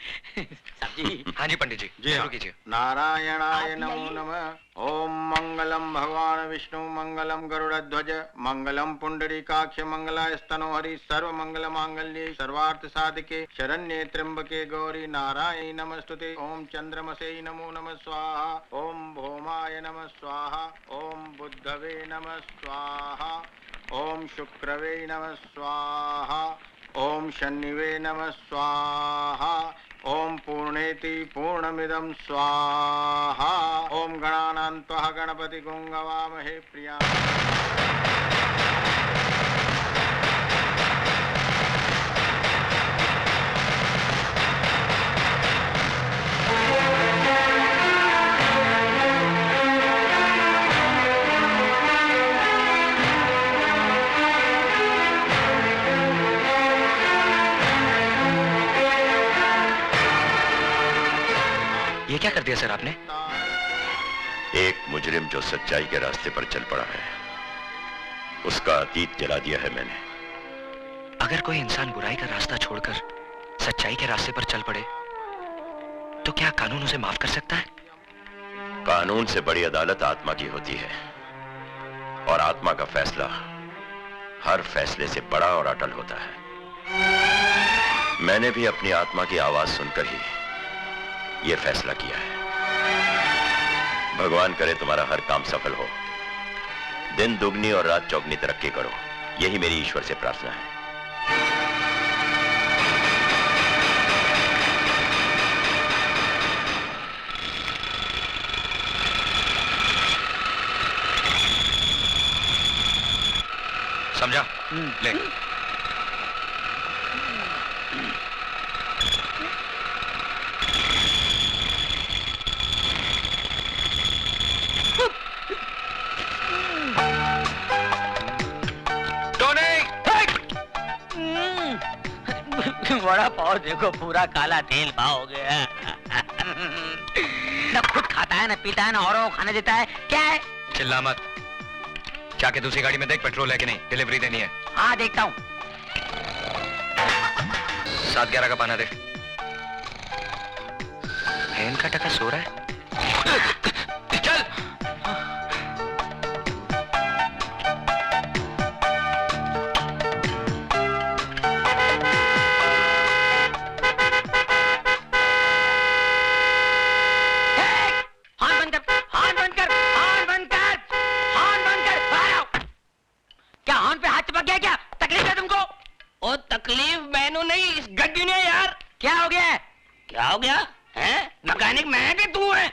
साहब जी। हाँ जी पंडित जी, शुरू कीजिए। नारायणाय नमो नमः। ओम मंगलम भगवान विष्णु, मंगलम गरुड़ध्वज, मंगलम पुंडरीकाक्ष, मंगलाय स्तनोहरि, सर्व मंगल मांगल्ये, सर्वार्थ साधिके, शरण्ये त्र्यंबके गौरी, नारायणी नमस्तुते। ओम चंद्रमसे नमो नमः स्वाहा, ओम भौमाय नमः स्वाहा, ओम बुद्धवे नमः स्वाहा, ओम शुक्रवे नमः स्वाहा, ओम शनिवे नमः स्वाहा, ओम पूर्णेति पूर्णमिदं स्वाहा, ओम गणानान्त्वा गणपति गुंगवामहे प्रिया। ये क्या कर दिया सर आपने? एक मुजरिम जो सच्चाई के रास्ते पर चल पड़ा है, उसका अतीत जला दिया है मैंने। अगर कोई इंसान बुराई का रास्ता छोड़कर सच्चाई के रास्ते पर चल पड़े तो क्या कानून उसे माफ कर सकता है? कानून से बड़ी अदालत आत्मा की होती है, और आत्मा का फैसला हर फैसले से बड़ा और अटल होता है। मैंने भी अपनी आत्मा की आवाज सुनकर ही यह फैसला किया है। भगवान करे तुम्हारा हर काम सफल हो, दिन दुगनी और रात चौगनी तरक्की करो, यही मेरी ईश्वर से प्रार्थना है। समझा? ले। बड़ा पाव देखो, पूरा काला तेल पाव हो गया। न खुद खाता है, न पीता है, न औरों को खाने देता है। क्या है? चिल्ला मत। जाके दूसरी गाड़ी में देख पेट्रोल है कि नहीं, डिलीवरी देनी है। हाँ देखता हूँ। 7-11 का पाना दे। हैन का टका सो रहा है। चल। क्या हो गया है? मैकेनिक मैं है कि तू है?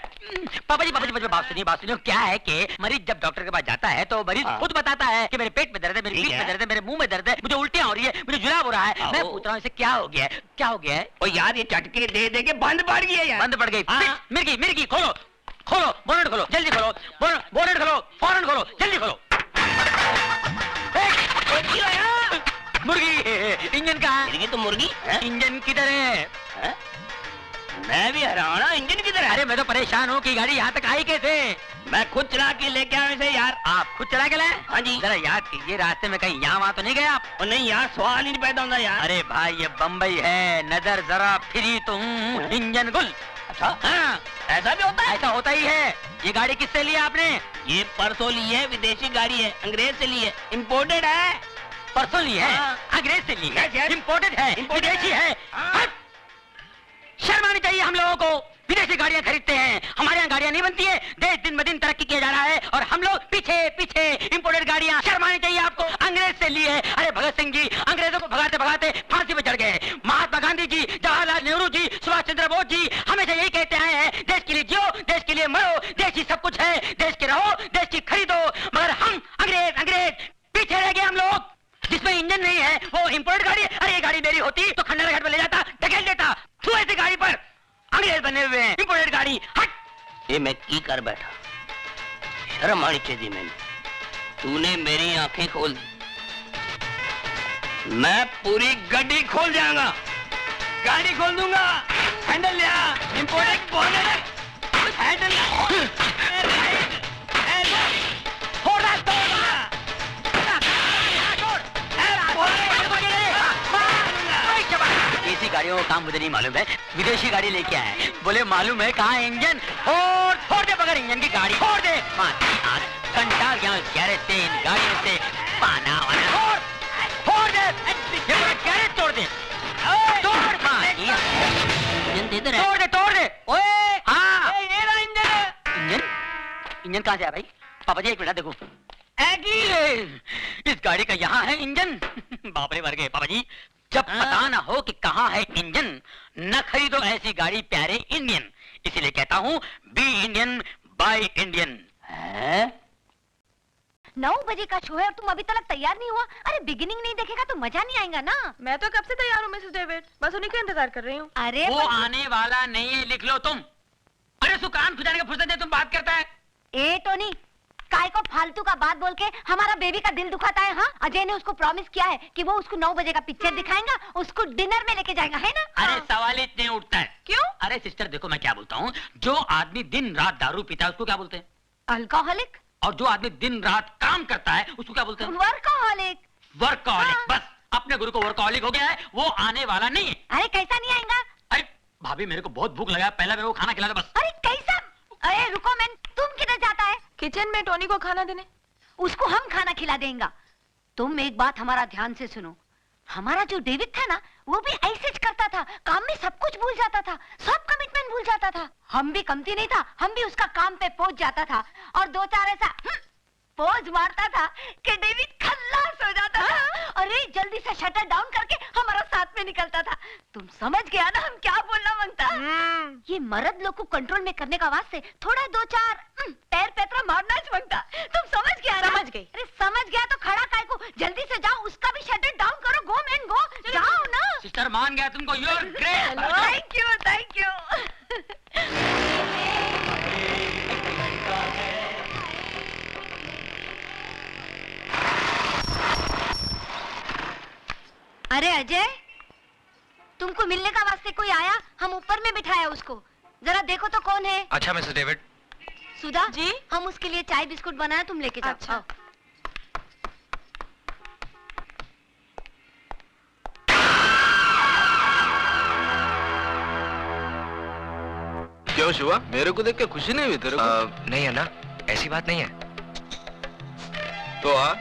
पापा जी बात सुनिए। क्या है कि मरीज जब डॉक्टर के पास जाता है तो मरीज खुद बताता है कि मेरे पेट में दर्द है, मेरी पीठ में दर्द है, मेरे मुंह में दर्द है, मुझे उल्टियां हो रही है, मुझे जुलाब हो रहा है। मैं पूछ रहा हूँ इसे क्या हो गया है? ओ यार ये चटके दे दे के बंद पड़ गई है यार। बंद पड़ गई। मिर्गी खोलो बोनट खोलो, जल्दी खोलो, बोनट खोलो, फौरन खोलो, जल्दी खोलो। मुर्गी इंजन कहाँ है? तो मुर्गी इंजन किधर है? मैं भी हैरान हूं, इंजन किधर है? अरे मैं तो परेशान हूँ कि गाड़ी यहाँ तक आई कैसे? मैं खुद चला के लेके आया इसे यार। आप खुद चला के लाए? हाँ जी। जरा याद कीजिए रास्ते में कहीं यहाँ वहाँ तो नहीं गए आप? और नहीं यार, सवाल ही नहीं पैदा होता यार। अरे भाई ये बम्बई है, नजर जरा फिरी तुम इंजन गुल। अच्छा हाँ, ऐसा भी होता है? ऐसा होता ही है। ये गाड़ी किससे ली आपने? ये परसों ली है, विदेशी गाड़ी है, अंग्रेज से ली है, इम्पोर्टेड है। परसों ली है? हाँ। अंग्रेज से ली है, Yes. इम्पोर्टेड है, विदेशी है। हट! शर्म आनी चाहिए हम लोगों को। विदेशी गाड़ियां खरीदते हैं, हमारे यहाँ गाड़ियां नहीं बनती है। देश दिन ब दिन तरक्की किया जा रहा है और हम लोग पीछे इंपोर्टेड गाड़ियां। शर्म आनी चाहिए आपको। अंग्रेज से ली है। अरे भगत सिंह जी अंग्रेजों को भगाते भगाते फांसी पे चढ़ गए। महात्मा गांधी जी, जवाहरलाल नेहरू जी, सुभाष चंद्र बोस जी हमेशा यही कहते आए हैं, देश के लिए जियो, देश के लिए मरो, देश ही सब कुछ है, देश के रहो, देश की खरीदो। मगर हम अंग्रेज पीछे रह गए। हम लोग जिसमें इंजन नहीं है वो इंपोर्टेड गाड़ी है। अरे ये गाड़ी मेरी होती तो खंडर घाट में ले जाता, ढकेल देता। तू ऐसी गाड़ी पर अंग्रेज बने हुए हैं, इंपोर्टेड गाड़ी। हट! ये मैं की कर बैठा, शर्म आनी चाहिए मैंने। तूने मेरी आंखें खोल दी, मैं पूरी गाड़ी खोल जाऊंगा, गाड़ी खोल दूंगा। हैंडल लिया, इंपोर्टेड बोनट, हैंडल ऐसी गाड़ियों का काम मुझे नहीं मालूम है। विदेशी गाड़ी लेके आए हैं, बोले मालूम है कहाँ इंजन? फोड़ दे बगैर इंजन की गाड़ी, फोड़ दे। घंटा गया गैरेज से, इन गाड़ियों से पाना वाना फोड़ दे। ये गैरेज तोड़ दे, तोड़ दे। ओए हाँ, इंजन कहाँ से आया भाई? पापा जी एक मिनट देखो, इस गाड़ी का यहाँ है इंजन। बाप रे मर गए पापा जी। जब पता ना हो कि कहाँ है इंजन, न खरीदो ऐसी गाड़ी प्यारे इंडियन। इसीलिए कहता हूँ बी इंडियन बाय इंडियन। 9 बजे का शो है और तुम अभी तक तैयार नहीं हुआ? अरे बिगिनिंग नहीं देखेगा तो मजा नहीं आएगा ना। मैं तो कब से तैयार हूँ मिसेस डेविड, बस उन्हीं का इंतजार कर रही हूँ। अरे वो आने वाला नहीं है, लिख लो तुम। अरे सुकान खुजाने का फुर्सत है, तुम बात करता है। ए टोनी, काय को फालतू का बात बोल के हमारा बेबी का दिल दुखाता है? हाँ, अजय ने उसको प्रॉमिस किया है कि वो उसको 9 बजे का पिक्चर दिखाएगा, उसको डिनर में लेके जाएगा, है ना? अरे सवाल ही इतने उठता है। क्यों? अरे सिस्टर देखो मैं क्या बोलता हूँ, जो आदमी दिन रात दारू पीता है उसको क्या बोलते हैं? अल्कोहलिक। और जो आदमी दिन रात काम करता है उसको क्या बोलते हैं? वर्कोहलिक। वर्कोहलिक। हाँ। बस अपने गुरु को वर्कोहलिक हो गया है, वो आने वाला नहीं है। अरे कैसा नहीं आएगा? अरे भाभी मेरे को बहुत भूख लगा है, पहले मेरे को खाना खिला दो बस। अरे कैसा? अरे रुको मैन, तुम किधर जाता है? किचन में टोनी को खाना देने। उसको हम खाना खिला देंगे। तुम एक बात हमारा ध्यान से सुनो, हमारा जो डेविड था ना, वो भी ऐसे ही करता था, काम में सब कुछ भूल जाता था, सब कमिटमेंट भूल जाता था। हम भी कमती नहीं था, हम भी उसका काम पे पहुंच जाता था और 2-4 ऐसा पोज मारता था कि डेविड खल्लास हो जाता था। अरे जल्दी से शटर डाउन करके हमारा साथ में निकलता था। तुम समझ गया ना हम क्या बोलना मांगता? ये मर्द लोग को कंट्रोल में करने का वास्ते थोड़ा 2-4 पैर पैतरा मारना मांगता। तुम समझ गया ना? समझ गई। अरे समझ गया तो खड़ा काय को, जल्दी से जाओ, उसका भी शटर डाउन करो। गो मैन गो, जाओ ना। सिस्टर मान गया तुमको, you are great. Thank you, thank you. अरे अजय, तुमको मिलने का वास्ते कोई आया? हम ऊपर में बिठाया उसको, जरा देखो तो कौन है। अच्छा मिसेस डेविड। सुधा जी, हम उसके लिए चाय बिस्कुट बनाया, तुम लेके जाओ। अच्छा। क्यों शिवा, मेरे को देख के खुशी नहीं हुई तेरे को? नहीं अन्ना, ऐसी बात नहीं है। तो आ,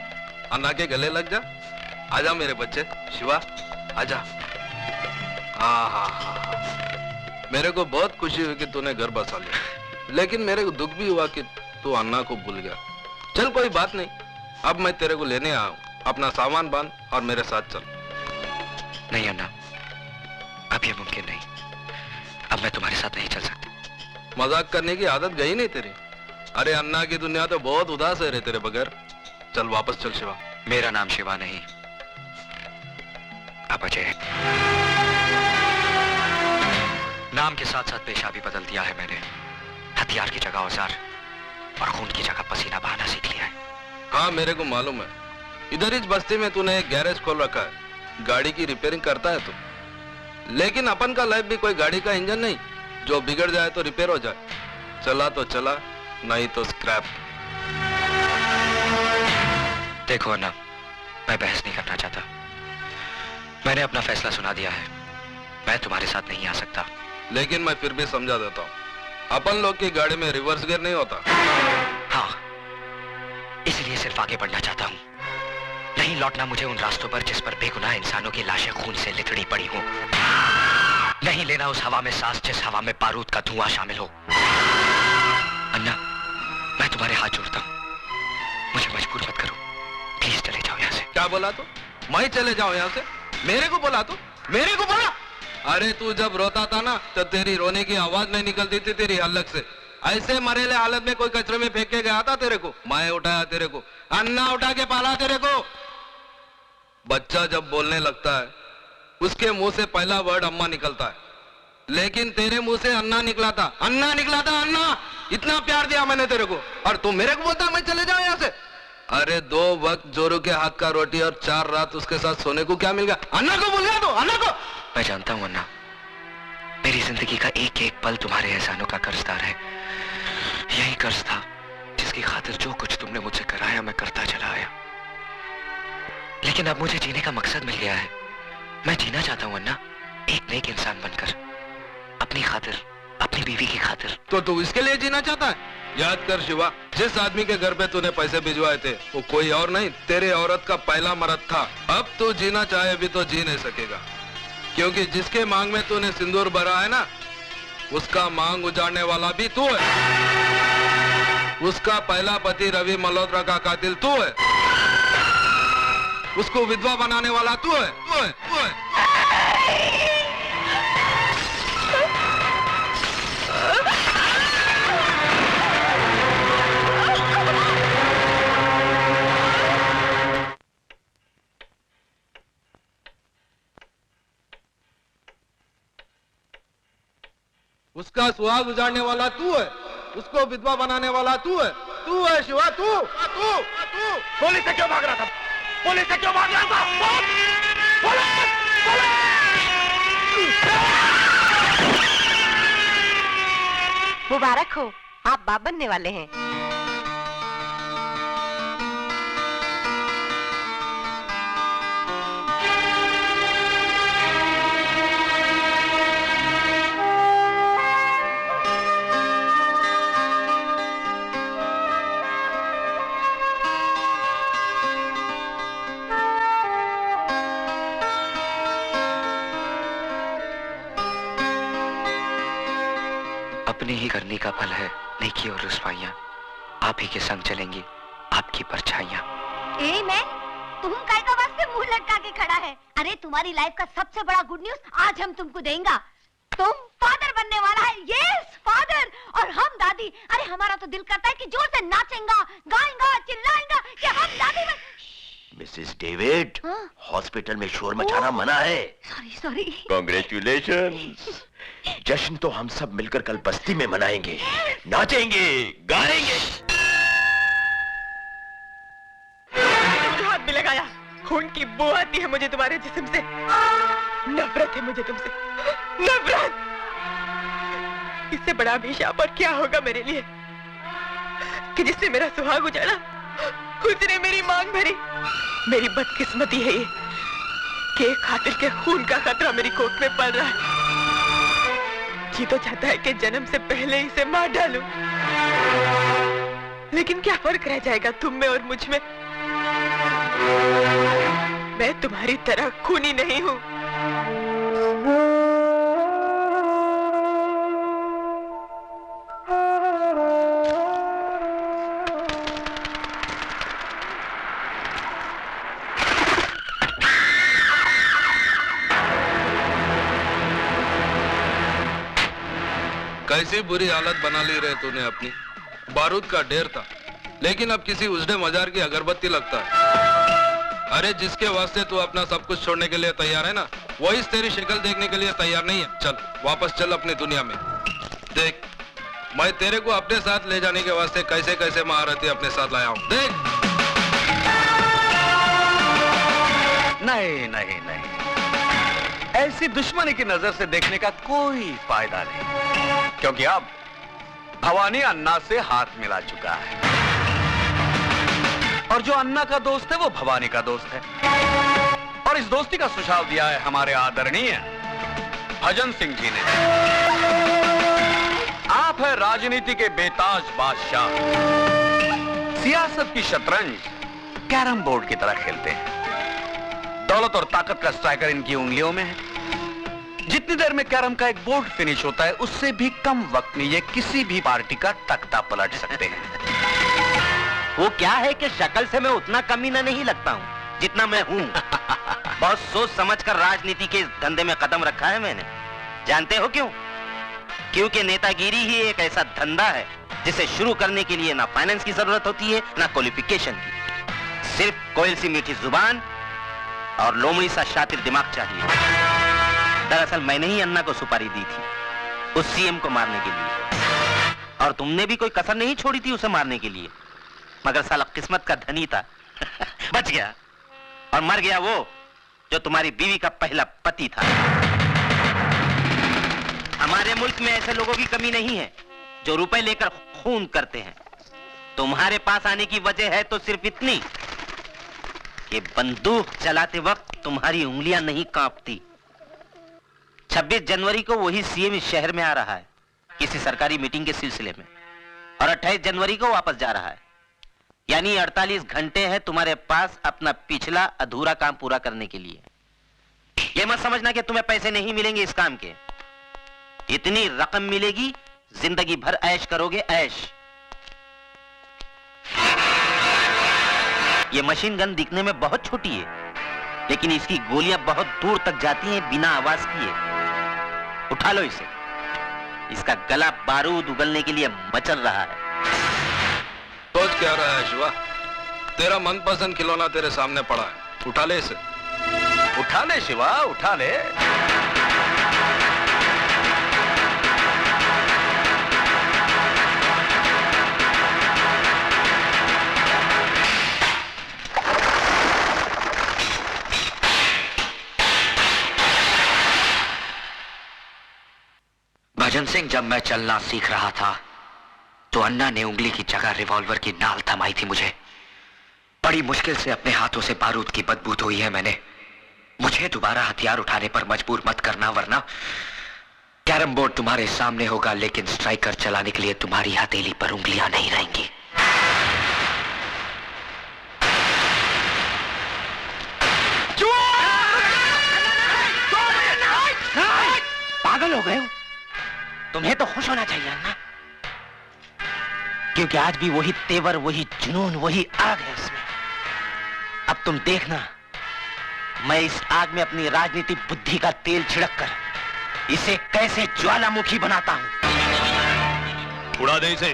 अन्ना के गले लग जा। आजा मेरे बच्चे, शिवा आजा। हाँ, मेरे को बहुत खुशी हुई कि तूने घर बसा लिया, लेकिन मेरे को दुख भी हुआ कि तू अन्ना को भूल गया। चल कोई बात नहीं, अब मैं तेरे को लेने आया हूँ। अपना सामान बांध और मेरे साथ चल। नहीं अन्ना, अब ये मुमकिन नहीं। अब अब मैं तुम्हारे साथ नहीं चल सकती। मजाक करने की आदत गई नहीं तेरी। अरे अन्ना की दुनिया तो बहुत उदास है रे तेरे बगैर। चल वापस चल शिवा। मेरा नाम शिवा नहीं, अब अजय है। नाम के साथ साथ पेशा भी बदल दिया है मैंने। हथियार की जगह औजार और खून की जगह पसीना बहाना सीख लिया है। हाँ मेरे को मालूम है, इधर इस बस्ती में तूने एक गैरेज खोल रखा है, गाड़ी की रिपेयरिंग करता है तू। लेकिन अपन का लाइफ भी कोई गाड़ी का इंजन नहीं जो बिगड़ जाए तो रिपेयर हो जाए। चला तो चला, नहीं तो स्क्रैप। देखो अन्ना, मैं बहस नहीं करना चाहता। मैंने अपना फैसला सुना दिया है। मैं तुम्हारे साथ नहीं आ सकता। लेकिन मैं फिर भी समझा देता हूँ, अपन लोग की गाड़ी में रिवर्स गियर नहीं होता। हाँ, इसलिए सिर्फ आगे बढ़ना चाहता हूँ। नहीं लौटना मुझे उन रास्तों पर जिस पर बेगुनाह इंसानों की लाशें खून से लिथड़ी पड़ी हो। नहीं लेना उस हवा में सांस जिस हवा में बारूद का धुआं शामिल हो। अन्ना, मैं तुम्हारे हाथ जोड़ता हूँ, मुझे मजबूर मत करो। प्लीज चले जाओ यहाँ से। क्या बोला तू? मैं चले जाऊँ यहाँ से? मेरे को बोला तू? मेरे को बोला? अरे तू जब रोता था ना तो तेरी रोने की आवाज नहीं निकलती थी तेरी हलक से। ऐसे मरेले हालत में कोई कचरे में फेंक के गया था तेरे को? मैं उठाया तेरे को, अन्ना उठा के पाला तेरे को। बच्चा जब बोलने लगता है उसके मुंह से पहला वर्ड अम्मा निकलता है, लेकिन तेरे मुंह से अन्ना निकला था। अन्ना निकला था, अन्ना। इतना प्यार दिया मैंने तेरे को और तू मेरे को बोलता मैं चले जाऊं यहाँ से? अरे 2 वक्त जोरू के हाथ का रोटी और 4 रात उसके साथ सोने को क्या मिल गया? अन्ना को भूल गया तू? अन्ना को? मैं जानता हूँ अन्ना, मेरी जिंदगी का एक एक पल तुम्हारे एहसानों का कर्जदार है। यही कर्ज था जिसकी खातिर जो कुछ तुमने मुझसे कराया मैं करता चला आया। लेकिन अब मुझे जीने का मकसद मिल गया है। मैं जीना चाहता हूँ अन्ना, एक नेक इंसान बनकर, अपनी खातिर, अपनी बीवी की खातिर। तो तू इसके लिए जीना चाहता है? याद कर शिवा, जिस आदमी के घर पे तूने पैसे भिजवाए थे वो कोई और नहीं, तेरे औरत का पहला मर्द था। अब तू जीना चाहे भी तो जी नहीं सकेगा, क्योंकि जिसके मांग में तूने सिंदूर भरा है ना, उसका मांग उजाड़ने वाला भी तू है। उसका पहला पति रवि मल्होत्रा का कातिल तू है। उसको विधवा बनाने वाला तू है, तू है, तू है। उसका सुहाग उजाड़ने वाला तू है, उसको विधवा बनाने वाला तू है। तू है शिवा, तू तू तू। पुलिस से क्यों भाग रहा था? पुलिस से क्यों भाग रहा था? मुबारक हो, आप बाप बनने वाले हैं। अपनी ही करनी का फल है नेकी और रुसवाइयां। आप ही के संग चलेंगी आपकी परछाइयां। ए मैं, तुम काय का वास्ते मुंह लटका के खड़ा है? अरे तुम्हारी लाइफ का सबसे बड़ा गुड न्यूज आज हम तुमको देंगे। तुम फादर बनने वाला है। यस फादर, और हम दादी। अरे हमारा तो दिल करता है कि जोर से नाचेंगा, गाएंगा, चिल्लाएंगा कि हम दादी बन। मिसेस डेविड, हॉस्पिटल में शोर मचाना मना है। Sorry sorry. कांग्रेचुलेशंस। जश्न तो हम सब मिलकर कल बस्ती में मनाएंगे, नाचेंगे, गाएंगे। हाथ भी लगाया, खून की बू आती है मुझे तुम्हारे जिस्म से। नफरत है मुझे तुमसे, नफरत। इससे बड़ा अभिशाप और क्या होगा मेरे लिए कि जिसने मेरा सुहाग उजाड़ा उसने मेरी मांग भरी। मेरी बदकिस्मती है ये कि एक कातिल के खून का खतरा मेरी कोख में पड़ रहा है। जी तो चाहता है कि जन्म से पहले इसे मार डालूं, लेकिन क्या फर्क रह जाएगा तुम में और मुझ में? मैं तुम्हारी तरह खूनी नहीं हूं। कैसी बुरी हालत बना ली रे तूने अपनी। बारूद का ढेर था, लेकिन अब किसी उजड़े मजार की अगरबत्ती लगता है। अरे जिसके वास्ते तू अपना सब कुछ छोड़ने के लिए तैयार है ना, वही तेरी शक्ल देखने के लिए तैयार नहीं है। चल वापस चल अपनी दुनिया में। देख मैं तेरे को अपने साथ ले जाने के वास्ते कैसे कैसे महारथी अपने साथ लाया हूं। देख। नहीं नहीं नहीं, ऐसी दुश्मनी की नजर से देखने का कोई फायदा नहीं, क्योंकि अब भवानी अन्ना से हाथ मिला चुका है और जो अन्ना का दोस्त है वो भवानी का दोस्त है। और इस दोस्ती का सुझाव दिया है हमारे आदरणीय भजन सिंह जी ने। आप है राजनीति के बेताज बादशाह, सियासत की शतरंज कैरम बोर्ड की तरह खेलते हैं। दौलत और ताकत का स्ट्राइकर इनकी उंगलियों में है। जितनी देर में कैरम का एक बोर्ड फिनिश होता है, उससे भी कम वक्त में ये किसी भी पार्टी का तख्ता पलट सकते हैं। वो क्या है कि शक्ल से मैं उतना कमीना नहीं लगता हूँ जितना मैं हूँ। बहुत सोच समझकर राजनीति के इस धंधे में कदम रखा है मैंने। जानते हो क्यों? क्योंकि नेतागिरी ही एक ऐसा धंधा है जिसे शुरू करने के लिए ना फाइनेंस की जरूरत होती है ना क्वालिफिकेशन की। सिर्फ कोयल सी मीठी जुबान और लोमड़ी सा शातिर दिमाग चाहिए। दरअसल मैंने ही अन्ना को सुपारी दी थी उस सीएम को मारने के लिए, और तुमने भी कोई कसर नहीं छोड़ी थी उसे मारने के लिए, मगर साला किस्मत का धनी था बच गया। और मर गया वो जो तुम्हारी बीवी का पहला पति था। हमारे मुल्क में ऐसे लोगों की कमी नहीं है जो रुपए लेकर खून करते हैं। तुम्हारे पास आने की वजह है तो सिर्फ इतनी कि बंदूक चलाते वक्त तुम्हारी उंगलियां नहीं कांपती। 26 जनवरी को वही सीएम इस शहर में आ रहा है किसी सरकारी मीटिंग के सिलसिले में, और 28 जनवरी को वापस जा रहा है। यानी 48 घंटे हैं तुम्हारे पास अपना पिछला अधूरा काम पूरा करने के लिए। यह मत समझना कि तुम्हें पैसे नहीं मिलेंगे इस काम के। इतनी रकम मिलेगी, जिंदगी भर ऐश करोगे ऐश। यह मशीन गन दिखने में बहुत छोटी है, लेकिन इसकी गोलियां बहुत दूर तक जाती हैं बिना आवाज किए। उठा लो इसे, इसका गला बारूद उगलने के लिए मचल रहा है। सोच क्या रहा है शिवा? तेरा मनपसंद खिलौना तेरे सामने पड़ा है, उठा ले इसे। उठा ले शिवा, उठा ले। भजन सिंह, जब मैं चलना सीख रहा था तो अन्ना ने उंगली की जगह रिवॉल्वर की नाल थमाई थी मुझे। बड़ी मुश्किल से अपने हाथों से बारूद की बदबू धोई है मैंने। मुझे दोबारा हथियार उठाने पर मजबूर मत करना, वरना कैरम बोर्ड तुम्हारे सामने होगा, लेकिन स्ट्राइकर चलाने के लिए तुम्हारी हथेली पर उंगलियां नहीं रहेंगी। पागल हो गए हो? तुम्हें तो खुश होना चाहिए अन्ना, क्योंकि आज भी वही तेवर, वही जुनून, वही आग है इसमें। अब तुम देखना, मैं इस आग में अपनी राजनीतिक बुद्धि का तेल छिड़ककर इसे कैसे ज्वालामुखी बनाता हूं। उड़ा दे इसे।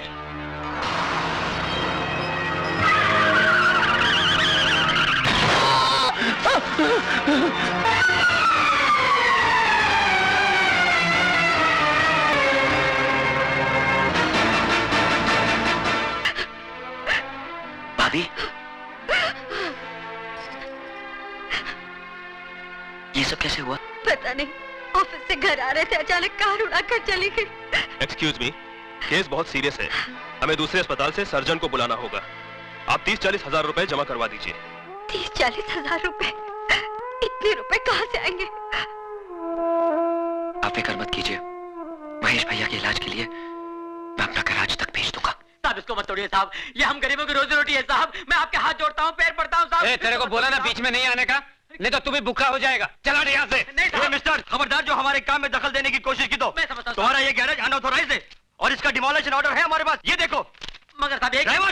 भाभी, ये सब कैसे हुआ? पता नहीं, ऑफिस से घर आ रहे थे, अचानक कार उड़ाकर चली गई। एक्सक्यूज मी, केस बहुत सीरियस है, हमें दूसरे अस्पताल से सर्जन को बुलाना होगा। आप 30-40 हजार रुपए जमा करवा दीजिए। 30-40 हजार रुपए? इतने रुपए कहाँ से आएंगे? आप फिक्र मत कीजिए, महेश भैया के इलाज के लिए मैं अपना कराच तक भेज दूंगा। साहब इसको मत तोड़िए साहब, ये हम गरीबों की रोजी रोटी है साहब। मैं आपके हाथ जोड़ता हूँ, पैर पड़ता हूँ साहब। तेरे को बोला ना बीच में नहीं आने का, नहीं तो तू भी भूखा हो जाएगा। चला नहीं यहाँ से। मिस्टर, खबरदार जो हमारे काम में दखल देने की कोशिश की तो तुम्हारा ये गैरेज अनऑथोराइज्ड है और इसका डिमोलिशन ऑर्डर है हमारे पास, ये देखो। मगर साहब एक ड्राइवर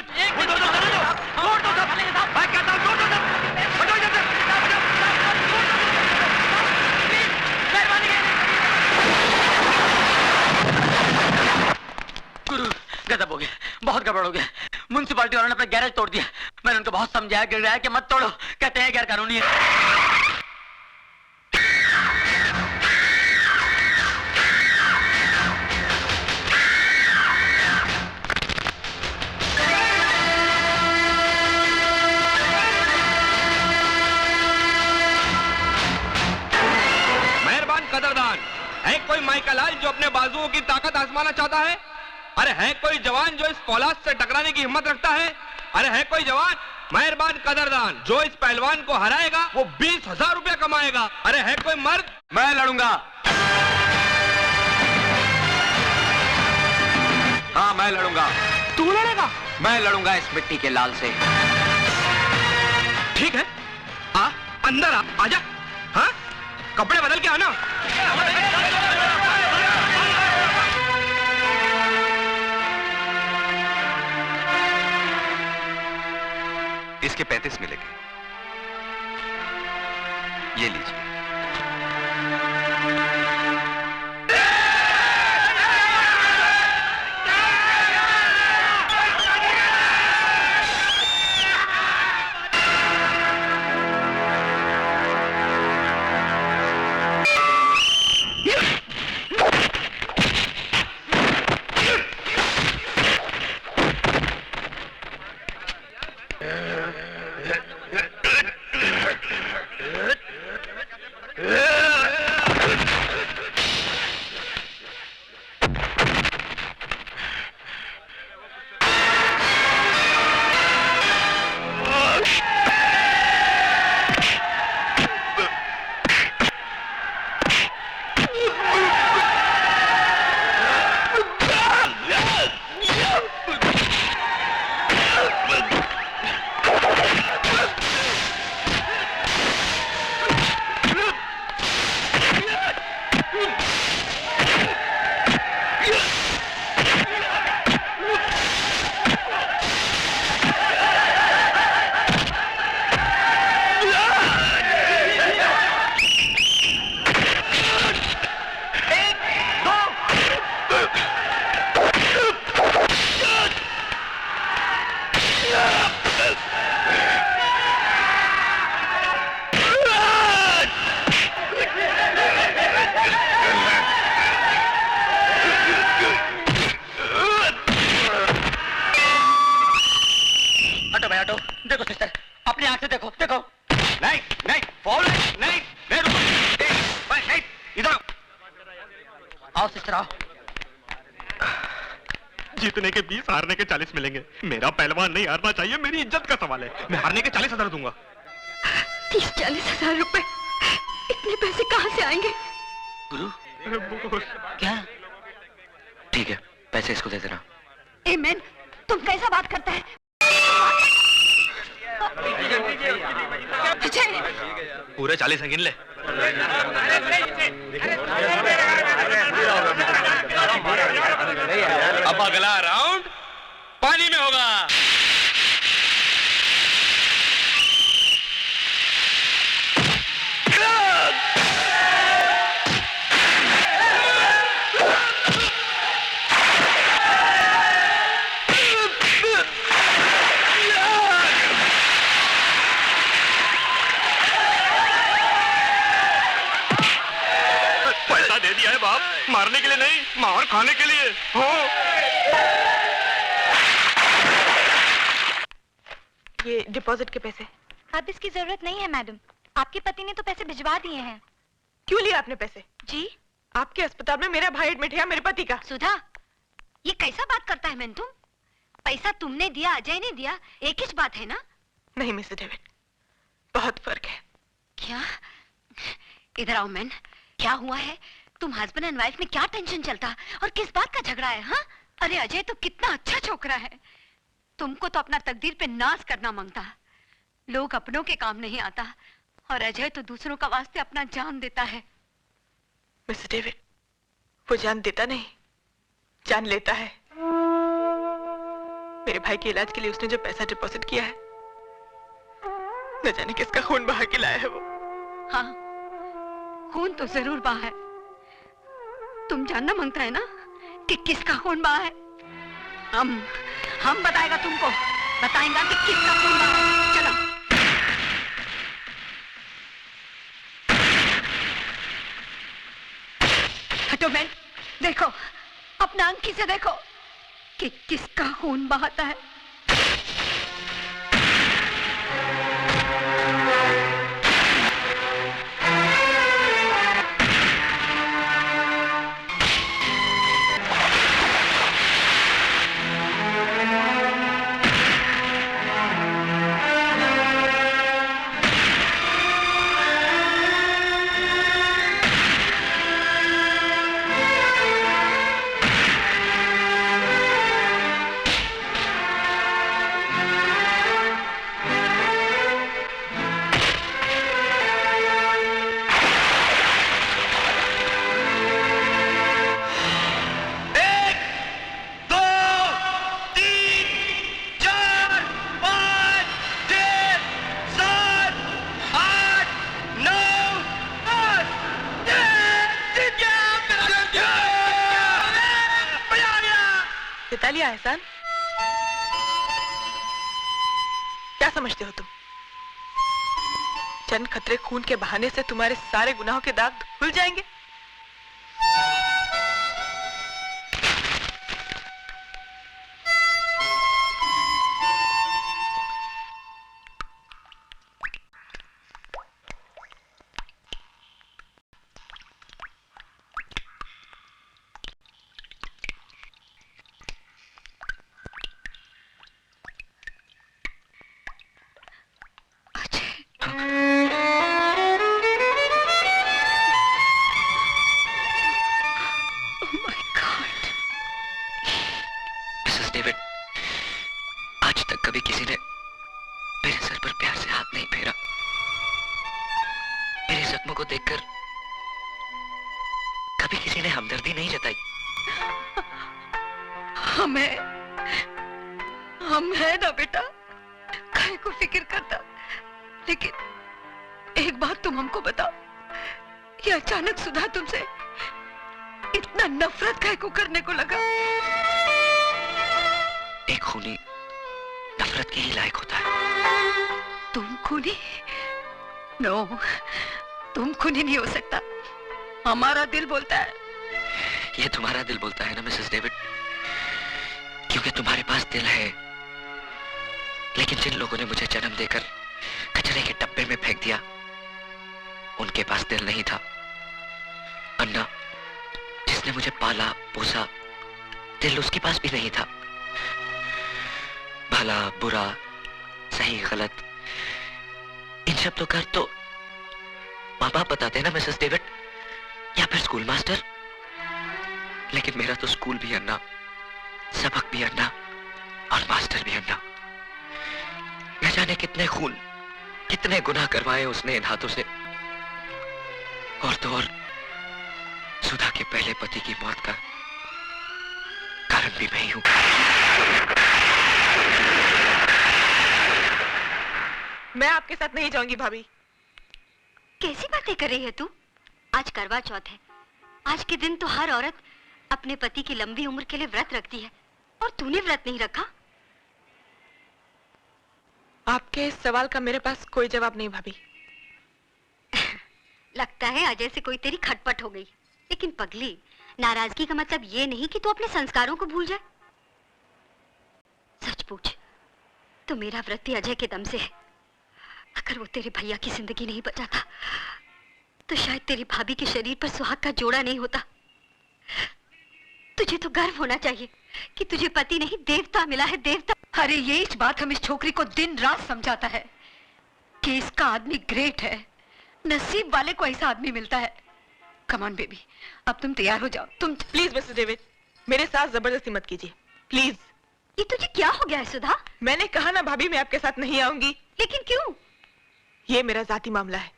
गजब हो गया, बहुत गड़बड़ हो गया। म्युनिसिपालिटी वालों ने अपना गैरेज तोड़ दिया। मैंने उनको बहुत समझाया गिराया कि मत तोड़ो, कहते हैं गैर कानूनी है। कदरदान है कोई माइकलाल जो अपने बाजुओं की ताकत आजमाना चाहता है? अरे है कोई जवान जो इस फौलाद से टकराने की हिम्मत रखता है? अरे है कोई जवान? मेहरबान कदरदान जो इस पहलवान को हराएगा वो 20,000 रुपया कमाएगा। अरे है कोई मर्द? मैं लड़ूंगा। हाँ मैं लड़ूंगा। तू लड़ेगा? मैं लड़ूंगा इस मिट्टी के लाल से। ठीक है, आ अंदर आजा। हाँ कपड़े बदल के आना। इसके 35 मिलेंगे, ये लीजिए। जीतने के 20, हारने के 40 मिलेंगे। मेरा पहलवान नहीं हारना चाहिए, मेरी इज्जत का सवाल है। मैं हारने के 40,000 दूंगा। 30-40 हजार रुपए, इतने पैसे कहाँ से आएंगे? गुरु क्या? ठीक है, पैसे इसको दे देना। ए मैन, तुम कैसा बात करता है? पूरे 40 गिन ले। अब अगला राउंड पानी में होगा। पैसा दे दिया है बाप, मारने के लिए नहीं, मार खाने के लिए। हो ये डिपॉजिट के पैसे। अब इसकी जरूरत नहीं है मैडम, आपके पति ने तो पैसे भिजवा दिए हैं। क्यों लिया आपने पैसे? जी आपके अस्पताल में मेरा भाई एडमिट है, मेरे पति का। सुधा, ये कैसा बात करता है मैन? तुम पैसा तुमने दिया, अजय ने दिया, एक ही बात है ना? नहीं मिस्टर डेविड, बहुत फर्क है। क्या? इधर आओ मैन, क्या हुआ है? तुम हस्बैंड एंड वाइफ में क्या टेंशन चलता और किस बात का झगड़ा है? हाँ, अरे अजय तो कितना अच्छा छोकरा है, तुमको तो अपना तकदीर पे नाज करना मांगता। लोग अपनों के काम नहीं आता और अजय तो दूसरों का वास्ते अपना जान देता है। मिस्टर डेविड, वो जान देता नहीं, जान लेता है। मेरे भाई के इलाज के लिए उसने जो पैसा डिपॉजिट किया है, न जाने किसका खून बहा के लाया है वो। हाँ, खून तो जरूर बहा है। तुम जानना मांगता है ना कि किसका खून बहा है? हम बताएगा तुमको, बताएंगा कि किसका खून बहा है। चलो। हटो मैं, देखो अपना आंखी से देखो कि किसका खून बहाता है। लिया एहसान, क्या समझते हो तुम? चंद खतरे खून के बहाने से तुम्हारे सारे गुनाहों के दाग धुल जाएंगे? हम है ना बेटा, काहे को फिक्र करता। लेकिन एक बात तुम हमको बताओ, ये अचानक सुधा तुमसे इतना नफरत काहे को करने को लगा? एक खूनी नफरत के ही लायक होता है। तुम खूनी? नो, तुम खूनी नहीं हो सकता। हमारा दिल बोलता है। ये तुम्हारा दिल बोलता है ना मिसेस डेविड, क्योंकि तुम्हारे पास दिल है। लेकिन जिन लोगों ने मुझे जन्म देकर कचरे के डब्बे में फेंक दिया, उनके पास दिल नहीं था। अन्ना, जिसने मुझे पाला पोसा, दिल उसके पास भी नहीं था। भला बुरा, सही गलत, इन शब्दों का तो माँ बाप बताते हैं ना मिसेस डेविड, या फिर स्कूल मास्टर। लेकिन मेरा तो स्कूल भी अन्ना, सबक भी अन्ना और मास्टर भी अन्ना। न जाने कितने खून, कितने गुनाह करवाए उसने इन हाथों से। और तो और सुधा के पहले पति की मौत का कारण भी मैं ही हूं। मैं आपके साथ नहीं जाऊंगी भाभी। कैसी बातें कर रही है तू? आज करवा चौथ है। आज के दिन तो हर औरत अपने पति की लंबी उम्र के लिए व्रत रखती है, और तूने व्रत नहीं रखा। आपके इस सवाल का मेरे पास कोई जवाब नहीं भाभी। लगता है अजय से कोई तेरी खटपट हो गई। लेकिन पगली, नाराजगी का मतलब ये नहीं कि तू अपने संस्कारों को भूल जाए। सच पूछ, तो मेरा व्रत ही अजय के दम से है। अगर वो तेरे भैया की जिंदगी नहीं बचाता, तो शायद तेरी भाभी के शरीर पर सुहाग का जोड़ा नहीं होता। तुझे तो गर्व होना चाहिए कि तुझे पति नहीं देवता मिला है, देवता। अरे ये इस बात हम इस छोकरी को दिन रात समझाता है कि इसका आदमी ग्रेट है, नसीब वाले को ऐसा आदमी मिलता है। कम ऑन बेबी, अब तुम तैयार हो जाओ। तुम प्लीज मिस्टर डेविड, मेरे साथ जबरदस्ती मत कीजिए प्लीज। ये तुझे क्या हो गया है सुधा? मैंने कहा ना भाभी, मैं आपके साथ नहीं आऊंगी। लेकिन क्यों? ये मेरा जाती मामला है।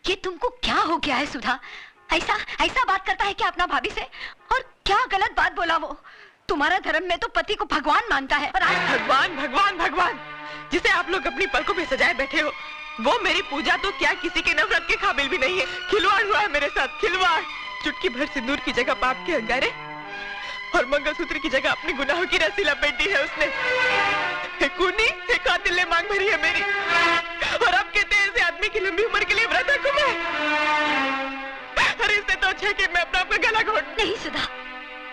ये तुमको क्या हो गया है सुधा? ऐसा बात करता है क्या अपना भाभी से? और क्या गलत बात बोला वो? तुम्हारा धर्म में तो पति को भगवान मानता है, और आज भगवान भगवान भगवान जिसे आप लोग अपनी पलकों पे सजाए बैठे हो, वो मेरी पूजा तो क्या किसी के नफरत के काबिल भी नहीं है। खिलवाड़ हुआ है मेरे साथ, खिलवाड़। चुटकी भर सिंदूर की जगह पाप के अंगारे, और मंगलसूत्र की जगह अपने गुनाहों की रस्सी लपेटी है उसने। एक खूनी, एक कातिल ने मांग भरी है मेरी, और अब कहते हैं ऐसे आदमी की लंबी उम्र के लिए व्रत रखूं मैं। अरे इससे तो अच्छा है कि मैं अपना गला घोट। नहीं सुधा,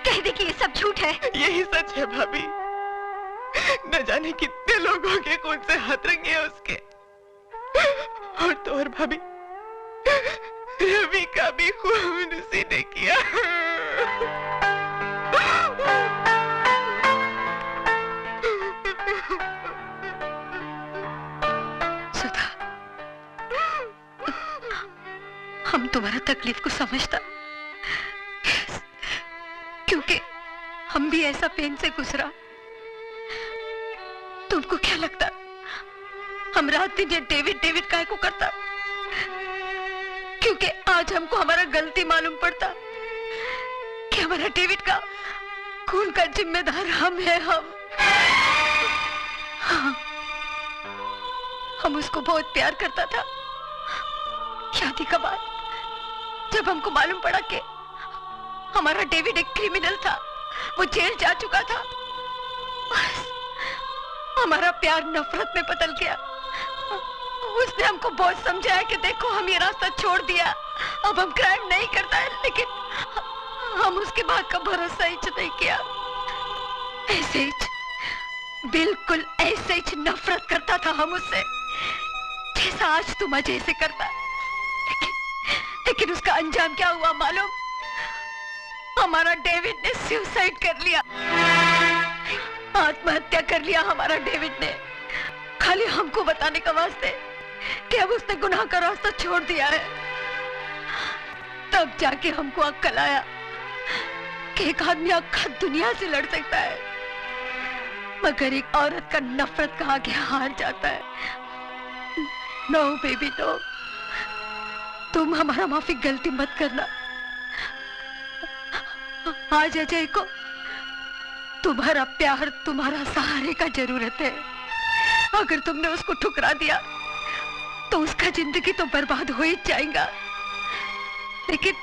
कह दे कि ये सब झूठ है। यही सच है भाभी। न जाने कितने लोगों के खून से हाथ रंगे हैं उसके। और तो और भाभी, रवि का भी खून उसी ने किया। सुधा, हम तुम्हारा तकलीफ को समझता, क्योंकि हम भी ऐसा पेन से गुजरा। तुमको क्या लगता हम रात दिन ये डेविड डेविड काहे को करता? क्योंकि आज हमको हमारा गलती मालूम पड़ता कि हमारा डेविड का खून का जिम्मेदार हम है। हम उसको बहुत प्यार करता था। शादी के बाद जब हमको मालूम पड़ा कि हमारा डेविड एक क्रिमिनल था, वो जेल जा चुका था, हमारा प्यार नफरत में बदल गया। उसने हमको बहुत समझाया कि देखो हम ये रास्ता छोड़ दिया, अब हम क्राइम नहीं करता है, लेकिन हम उसके बाद का भरोसा ही नहीं किया। ऐसे ही, बिल्कुल ऐसे ही नफरत करता था हम उससे, जैसा आज तुम अजय से करता। लेकिन उसका अंजाम क्या हुआ मालूम? हमारा डेविड ने सुसाइड कर लिया, आत्महत्या कर लिया हमारा डेविड ने, खाली हमको बताने का वास्ते कि अब उसने गुनाह का रास्ता छोड़ दिया है। तब जाके हमको अक्ल आया कि एक आदमी आखा दुनिया से लड़ सकता है, मगर एक औरत का नफरत का आगे हार जाता है। नो बेबी नो, तुम हमारा माफी गलती मत करना। आज अजय को तुम्हारा प्यार, तुम्हारा सहारे का जरूरत है। अगर तुमने उसको ठुकरा दिया तो उसका जिंदगी तो बर्बाद हो ही जाएगा, लेकिन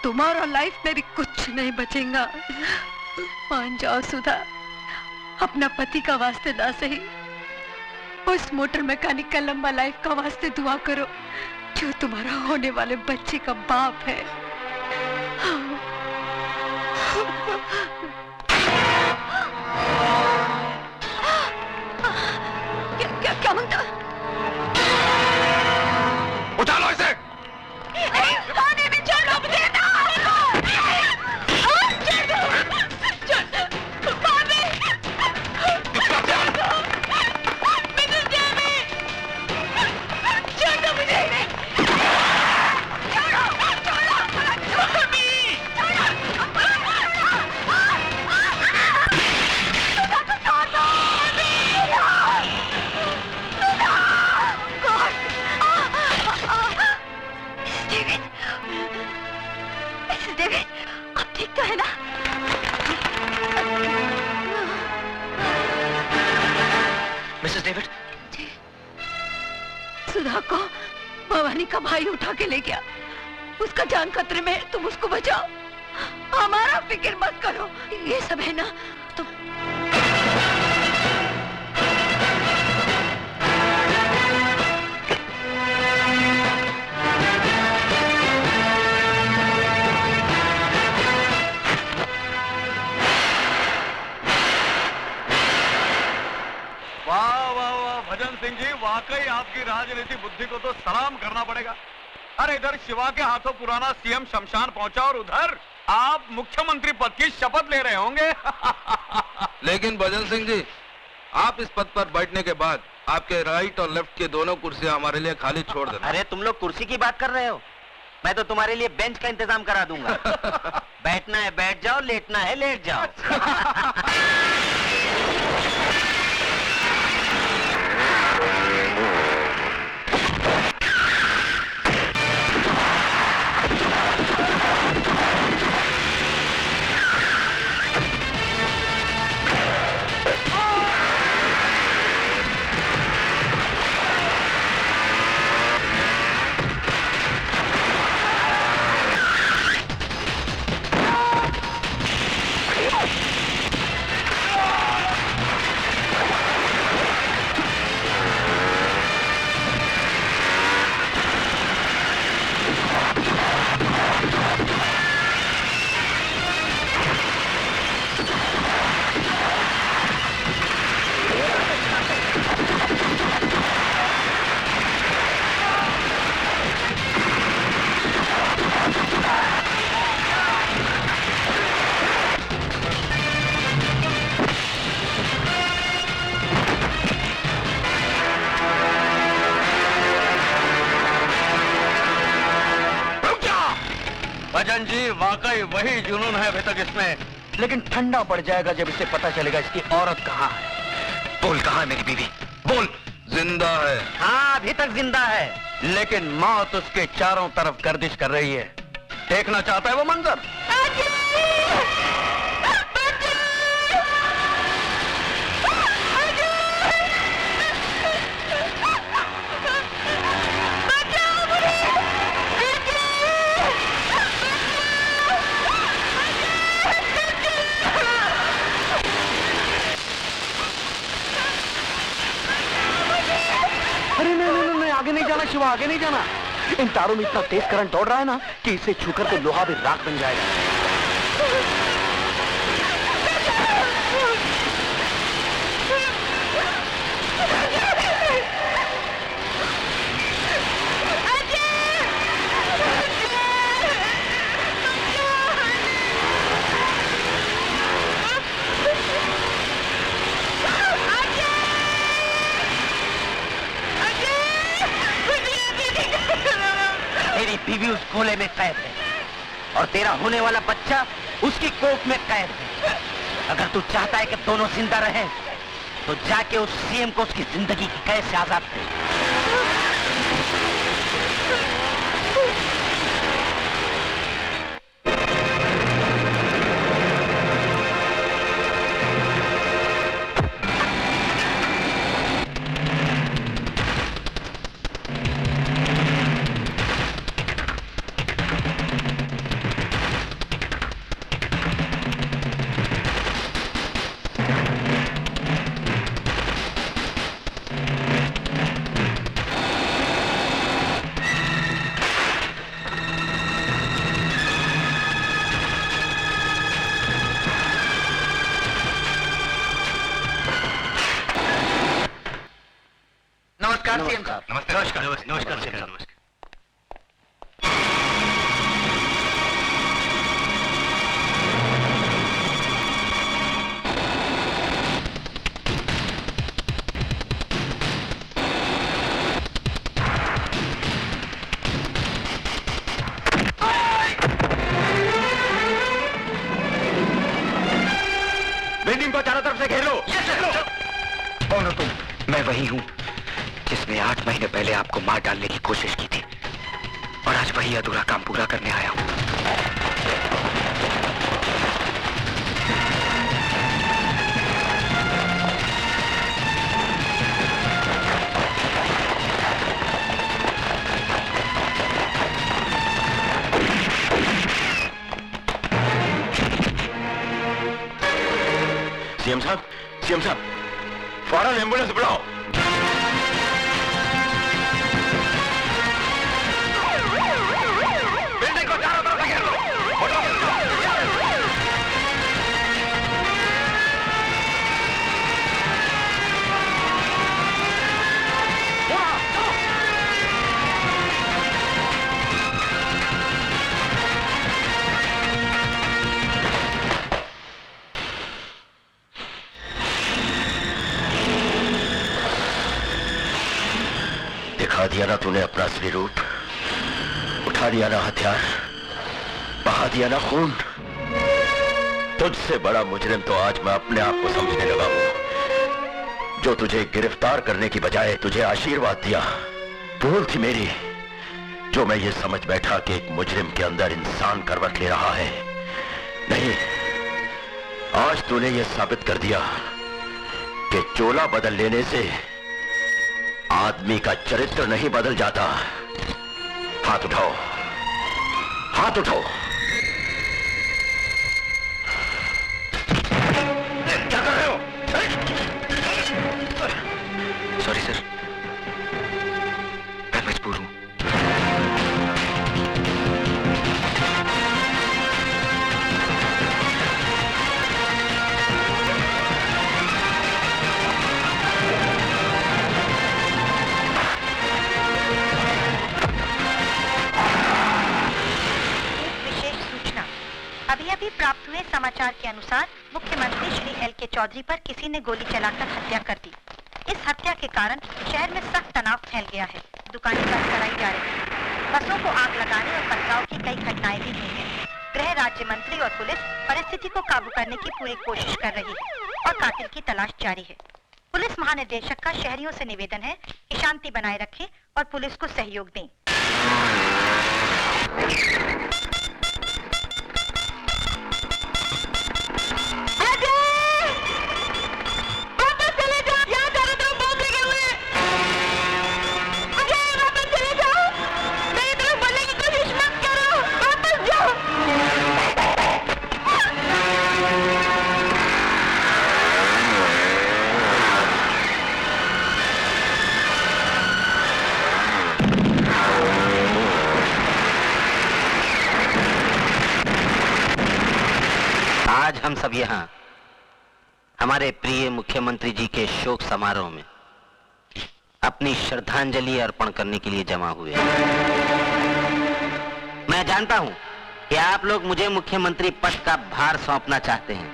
तुम्हारा लाइफ में भी कुछ नहीं बचेगा। मान जाओ सुधा, अपना पति का वास्ते ना सही, उस मोटर मैकेनिक का लंबा लाइफ का वास्ते दुआ करो, जो तुम्हारा होने वाले बच्चे का बाप है। क्या मांगता? उठा लो इसे। पानी में छोड़ दो मुझे ना। मिसेस डेविड, सुधा को भवानी का भाई उठा के ले गया, उसका जान खतरे में है, तुम उसको बचाओ, हमारा फिक्र मत करो। ये सब है ना तुम। वाह वाह वाह भजन सिंह जी, वाकई आपकी राजनीति बुद्धि को तो सलाम करना पड़ेगा। अरे इधर शिवा के हाथों पुराना सीएम शमशान पहुंचा और उधर आप मुख्यमंत्री पद की शपथ ले रहे होंगे। लेकिन भजन सिंह जी, आप इस पद पर बैठने के बाद आपके राइट और लेफ्ट की दोनों कुर्सियां हमारे लिए खाली छोड़ देना। अरे तुम लोग कुर्सी की बात कर रहे हो, मैं तो तुम्हारे लिए बेंच का इंतजाम करा दूंगा। बैठना है बैठ जाओ, लेटना है लेट जाओ। भजन जी वाकई वही जुनून है अभी तक इसमें, लेकिन ठंडा पड़ जाएगा जब इसे पता चलेगा इसकी औरत कहाँ है। बोल कहाँ है मेरी बीवी, बोल। जिंदा है। हाँ अभी तक जिंदा है, लेकिन मौत उसके चारों तरफ गर्दिश कर रही है। देखना चाहता है वो मंजर। अरे नहीं, आगे नहीं जाना शिवा, आगे नहीं जाना। इन तारों में इतना तेज करंट दौड़ रहा है ना कि इसे छूकर तो लोहा भी राख बन जाएगा। तेरी बीवी उस गोले में कैद है और तेरा होने वाला बच्चा उसकी कोख में कैद है। अगर तू चाहता है कि दोनों जिंदा रहें, तो जाके उस सीएम को उसकी जिंदगी की कैद से आजाद कर। नमस्कार सीएम साहब। नमस्कार सीएम साहब। बिल्डिंग को चारों तरफ से घेर लो। कौन हो तुम? मैं वही हूँ जिसने 8 महीने पहले आपको मार डालने की कोशिश की थी, और आज वही अधूरा काम पूरा करने आया हूँ। सीएम साहब, फौरन एम्बुलेंस बुलाओ। बिल्डिंग को चारों तरफ से घेर लो। दिखा दिया ना तूने अपना असली रूप, उठा दिया ना हथियार, बहा दिया ना खून। तुझसे बड़ा मुजरिम तो आज मैं अपने आप को समझने लगा हूं, जो तुझे गिरफ्तार करने की बजाय तुझे आशीर्वाद दिया। भूल थी मेरी, जो मैं ये समझ बैठा कि एक मुजरिम के अंदर इंसान करवट ले रहा है। नहीं, आज तूने ये साबित कर दिया कि चोला बदल लेने से आदमी का चरित्र नहीं बदल जाता। हाथ उठाओ, हाथ उठाओ। क्या कर रहे हो? सॉरी सर, मैं मजबूर हूं। अभी प्राप्त हुए समाचार के अनुसार मुख्यमंत्री श्री एल.के. चौधरी पर किसी ने गोली चलाकर हत्या कर दी। इस हत्या के कारण शहर में सख्त तनाव फैल गया है। दुकानें बंद कराई जा रही हैं। बसों को आग लगाने और पथराव की कई घटनाएं भी हुई हैं। गृह राज्य मंत्री और पुलिस परिस्थिति को काबू करने की पूरी कोशिश कर रही है और कातिल की तलाश जारी है। पुलिस महानिदेशक का शहरियों से निवेदन है कि शांति बनाए रखें और पुलिस को सहयोग दें। आज हम सब यहाँ हमारे प्रिय मुख्यमंत्री जी के शोक समारोह में अपनी श्रद्धांजलि अर्पण करने के लिए जमा हुए हैं। मैं जानता हूँ कि आप लोग मुझे मुख्यमंत्री पद का भार सौंपना चाहते हैं,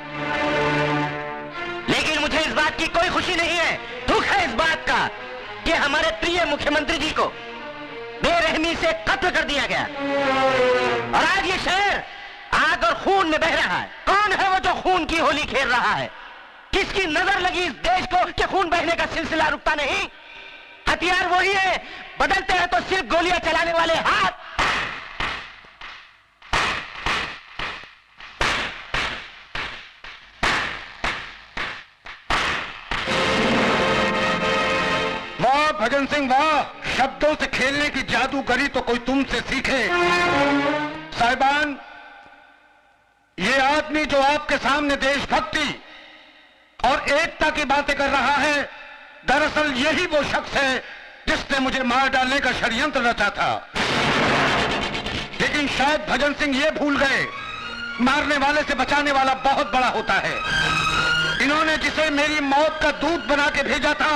लेकिन मुझे इस बात की कोई खुशी नहीं है। दुख है इस बात का कि हमारे प्रिय मुख्यमंत्री जी को बेरहमी से कत्ल कर दिया गया और आज ये शहर आग और खून में बह रहा है। कौन है वो जो खून की होली खेल रहा है? किसकी नजर लगी इस देश को कि खून बहने का सिलसिला रुकता नहीं? हथियार वही है, बदलते हैं तो सिर्फ गोलियां चलाने वाले हाथ। वाह भजन सिंह वाह, शब्दों से खेलने की जादूगरी तो कोई तुमसे सीखे। साहिबान, ये आदमी जो आपके सामने देशभक्ति और एकता की बातें कर रहा है, दरअसल यही वो शख्स है जिसने मुझे मार डालने का षड्यंत्र रचा था। लेकिन शायद भजन सिंह ये भूल गए, मारने वाले से बचाने वाला बहुत बड़ा होता है। इन्होंने जिसे मेरी मौत का दूत बना के भेजा था,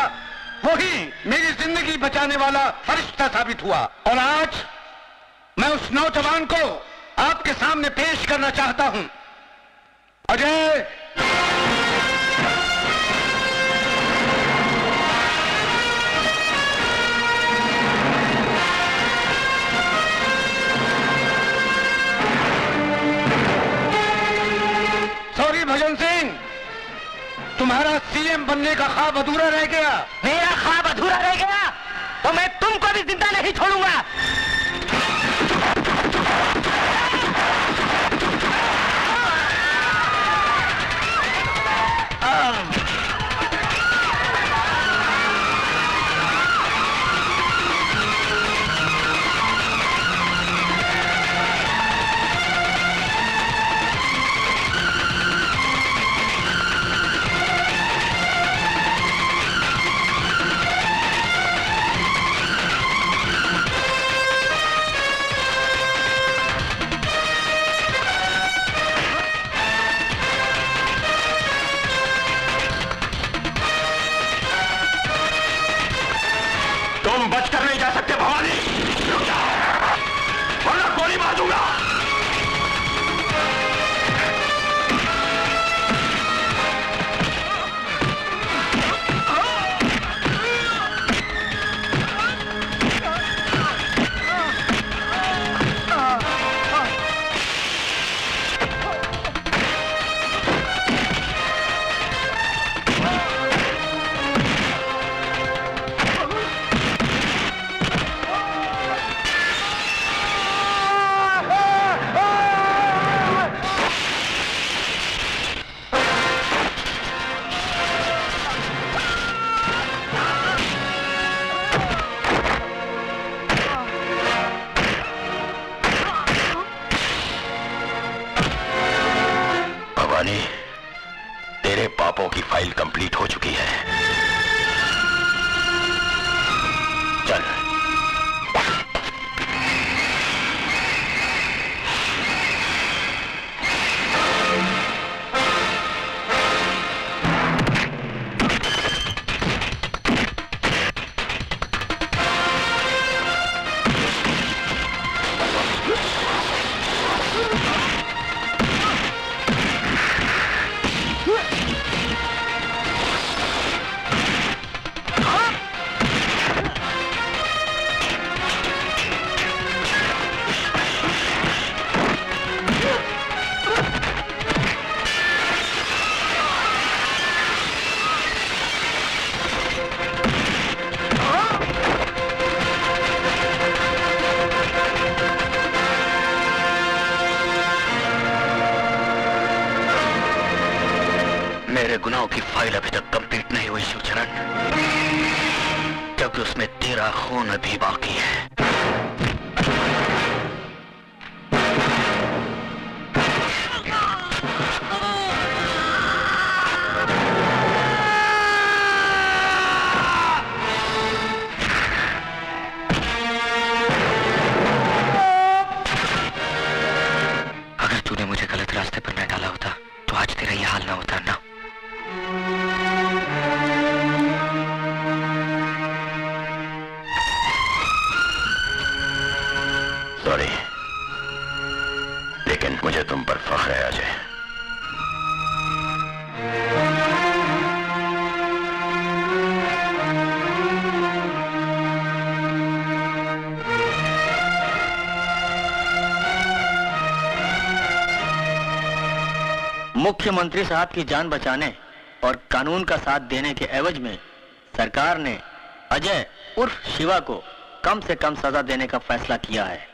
वही मेरी जिंदगी बचाने वाला फरिश्ता साबित हुआ। और आज मैं उस नौजवान को आपके सामने पेश करना चाहता हूं। अजय, सॉरी भजन सिंह, तुम्हारा सीएम बनने का ख्वाब अधूरा रह गया। मेरा ख्वाब अधूरा रह गया तो मैं तुमको भी जिंदा नहीं छोड़ूंगा। तुम बचकर नहीं जा सकते भवानी, वरना गोली मार दूंगा। तेरे पापों की फाइल कंप्लीट हो चुकी है। चल। तेरे गुनाहों की फाइल अभी तक कंप्लीट नहीं हुई शिवचरण, क्योंकि उसमें तेरा खून अभी बाकी है। अगर तूने मुझे गलत रास्ते पर न डाला होता तो आज तेरा ये हाल ना होता ना। सॉरी, लेकिन मुझे तुम पर फख्र है अजय। मुख्यमंत्री साहब की जान बचाने और कानून का साथ देने के एवज में सरकार ने अजय उर्फ शिवा को कम से कम सजा देने का फैसला किया है।